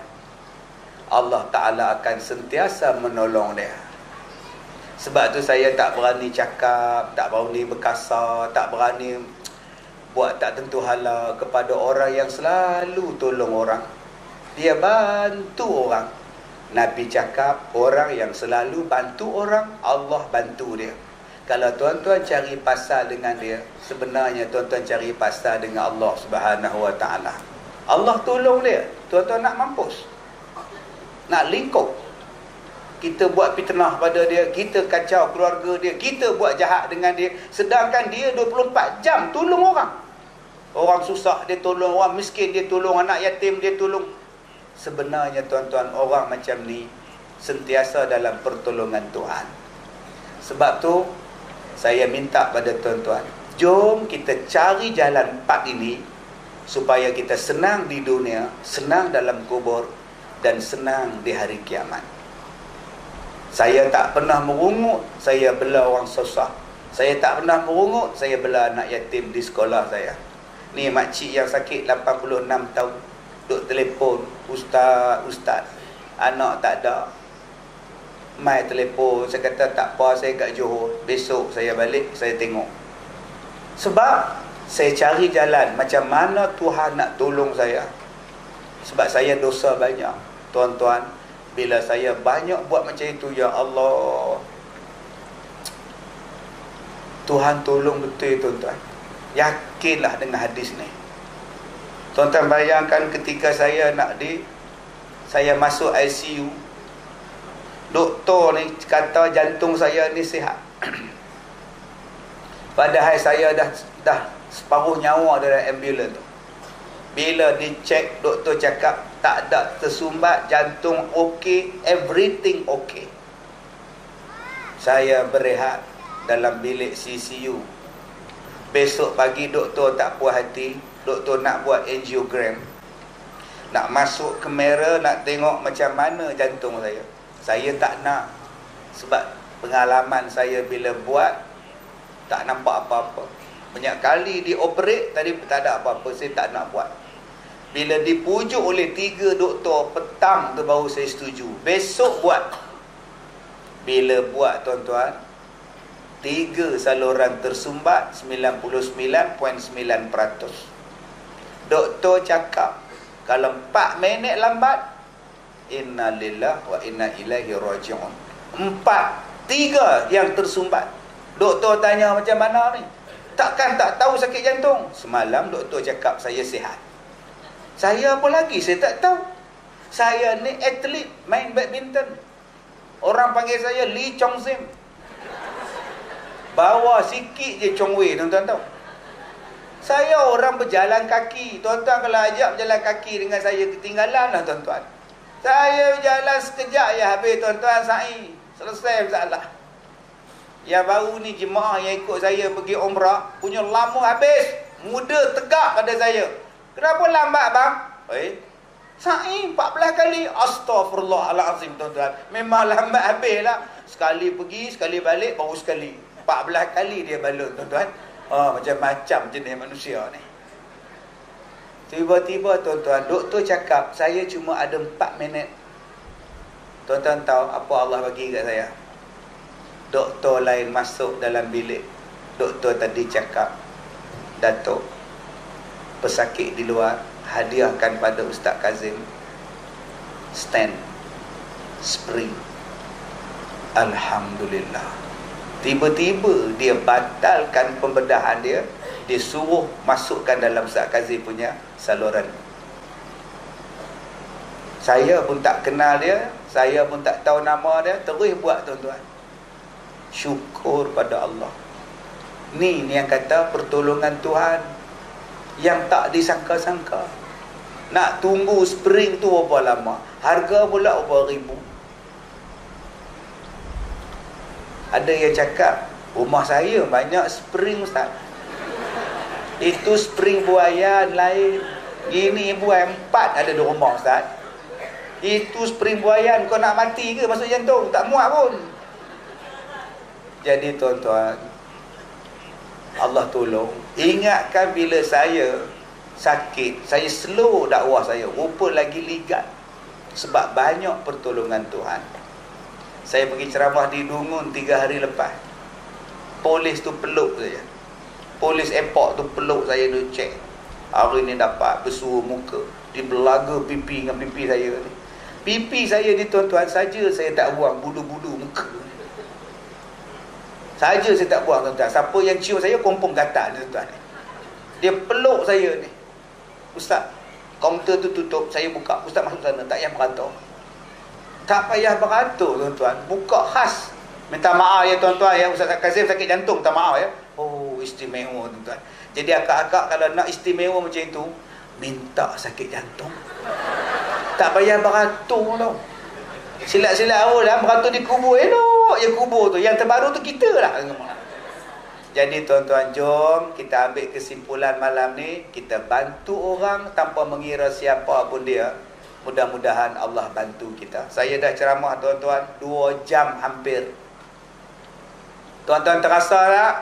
[SPEAKER 1] Allah Ta'ala akan sentiasa menolong dia. Sebab tu saya tak berani cakap, tak berani berkasar, tak berani buat tak tentu hala kepada orang yang selalu tolong orang. Dia bantu orang. Nabi cakap, orang yang selalu bantu orang, Allah bantu dia. Kalau tuan-tuan cari pasal dengan dia, sebenarnya tuan-tuan cari pasal dengan Allah Subhanahu Wa Ta'ala. Allah tolong dia. Tuan-tuan nak mampus, nak lingkup. Kita buat fitnah pada dia, kita kacau keluarga dia, kita buat jahat dengan dia, sedangkan dia 24 jam tolong orang. Orang susah dia tolong, orang miskin dia tolong, anak yatim dia tolong. Sebenarnya tuan-tuan, orang macam ni sentiasa dalam pertolongan Tuhan. Sebab tu saya minta pada tuan-tuan, jom kita cari jalan empat ini supaya kita senang di dunia, senang dalam kubur, dan senang di hari kiamat. Saya tak pernah merungut saya bela orang susah. Saya tak pernah merungut saya bela anak yatim di sekolah saya. Ni makcik yang sakit 86 tahun, duk telefon, ustaz, anak tak ada. Mai telefon, saya kata tak apa, saya kat Johor, besok saya balik, saya tengok. Sebab saya cari jalan macam mana Tuhan nak tolong saya. Sebab saya dosa banyak. Tuan-tuan, bila saya banyak buat macam itu, ya Allah, Tuhan tolong betul tuan-tuan. Yakinlah dengan hadis ni. Tuan-tuan bayangkan ketika saya saya masuk ICU, doktor ni kata jantung saya ni sihat. Padahal saya dah separuh nyawa dalam ambulans tu. Bila dicek, doktor cakap tak ada tersumbat, jantung okey, everything okey. Saya berehat dalam bilik CCU. Besok pagi doktor tak puas hati, doktor nak buat angiogram, nak masuk kamera, nak tengok macam mana jantung saya. Saya tak nak, sebab pengalaman saya bila buat tak nampak apa-apa. Banyak kali dioperate tadi tak ada apa-apa, saya tak nak buat. Bila dipujuk oleh 3 doktor petang tu baru saya setuju. Besok buat. Bila buat tuan-tuan, 3 saluran tersumbat, 99.9%. Doktor cakap kalau 4 minit lambat, inna lillahi wa inna ilaihi raji'un. 3 yang tersumbat. Doktor tanya macam mana ni? Takkan tak tahu sakit jantung? Semalam doktor cakap saya sihat. Saya apa lagi? Saya tak tahu. Saya ni atlet, main badminton. Orang panggil saya Lee Chong Sim. Bawa sikit je Chong Wei, tuan-tuan tahu. Saya orang berjalan kaki. Tuan-tuan kalau ajak berjalan kaki dengan saya, ketinggalan lah tuan-tuan. Saya berjalan sekejap ya habis tuan-tuan sa'i. Selesai masalah. Yang baru ni jemaah yang ikut saya pergi umrah, punya lama habis. Muda tegak pada saya. Kenapa lambat bang? Sa'i 14 kali. Astaghfirullahalazim tuan-tuan. Memang lambat habis lah. Sekali pergi, sekali balik, baru sekali. 14 kali dia balon tuan-tuan. Macam-macam jenis manusia ni. Tiba-tiba tuan-tuan, doktor cakap saya cuma ada 4 minit. Tuan-tuan tahu apa Allah bagi kat saya? Doktor lain masuk dalam bilik. Doktor tadi cakap, Datuk, pesakit di luar, hadiahkan pada Ustaz Kazim stand spring. Alhamdulillah. Tiba-tiba dia batalkan pembedahan dia. Dia suruh masukkan dalam Ustaz Kazim punya saluran. Saya pun tak kenal dia, saya pun tak tahu nama dia, terus buat tuan-tuan. Syukur pada Allah. Ni yang kata pertolongan Tuhan yang tak disangka-sangka. Nak tunggu spring tu berapa lama? Harga pula berapa ribu? Ada yang cakap, rumah saya banyak spring Ustaz. Itu spring buayan lain. Gini buaya 4 ada di rumah Ustaz. Itu spring buayan, kau nak mati ke masuk jantung? Tak muat pun. Jadi tuan-tuan, Allah tolong. Ingatkan bila saya sakit, saya slow dakwah saya, rupa lagi ligat. Sebab banyak pertolongan Tuhan. Saya pergi ceramah di Dungun 3 hari lepas. Polis tu peluk saya. Polis airport tu peluk saya, dia cek. Hari ni dapat bersuruh muka. Dia belaga pipi dengan pipi saya ni. Pipi saya ni tuan-tuan, saja saya tak buang bulu-bulu muka. Saja saya tak buang tuan-tuan. Siapa yang cium saya kompong gatal ni tuan-tuan. Dia peluk saya ni. Ustaz, kaunter tu tutup, saya buka. Ustaz masuk sana, tak payah beratur. Tak payah beratur tuan-tuan. Buka khas. Minta maaf ya tuan-tuan ya. Ustaz Kazim sakit jantung, minta maaf ya. Oh, istimewa tuan-tuan. Jadi akak-akak kalau nak istimewa macam itu, minta sakit jantung. Tak payah beratur tau. Silat-silat awal dah beratur di kubur. Elok je kubur tu. Yang terbaru tu kita lah. Jadi tuan-tuan, jom kita ambil kesimpulan malam ni. Kita bantu orang tanpa mengira siapa pun dia. Mudah-mudahan Allah bantu kita. Saya dah ceramah tuan-tuan 2 jam hampir. Tuan-tuan terasa tak?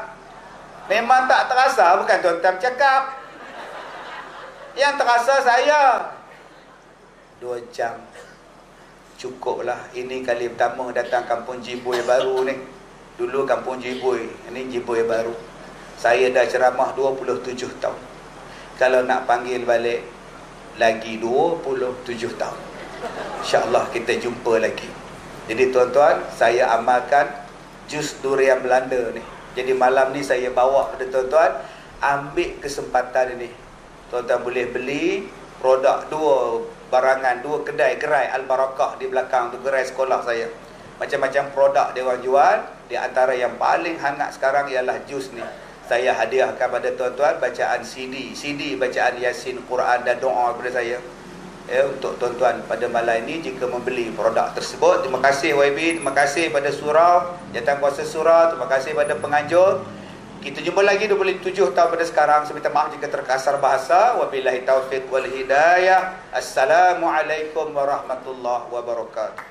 [SPEAKER 1] Memang tak terasa. Bukan tuan-tuan cakap. Yang terasa saya 2 jam. Cukuplah. Ini kali pertama datang kampung Jiboy baru ni. Dulu kampung Jiboy, ini Jiboy baru. Saya dah ceramah 27 tahun. Kalau nak panggil balik, lagi 27 tahun. InsyaAllah kita jumpa lagi. Jadi tuan-tuan, saya amalkan jus durian Belanda ni. Jadi malam ni saya bawa kepada tuan-tuan, ambil kesempatan ini. Tuan-tuan boleh beli produk 2 barangan, 2 kedai gerai Al-Barakah di belakang tu, gerai sekolah saya. Macam-macam produk dia orang jual. Di antara yang paling hangat sekarang ialah jus ni. Saya hadiahkan pada tuan-tuan bacaan CD bacaan Yasin, Quran dan doa kepada saya. Untuk tuan-tuan pada malam ini jika membeli produk tersebut. Terima kasih YB, terima kasih pada surau, jawatankuasa surau, terima kasih pada penganjur. Kita jumpa lagi 27 tahun pada sekarang. Saya minta maaf jika terkasar bahasa. Wabillahi taufiq wal hidayah. Assalamualaikum warahmatullahi wabarakatuh.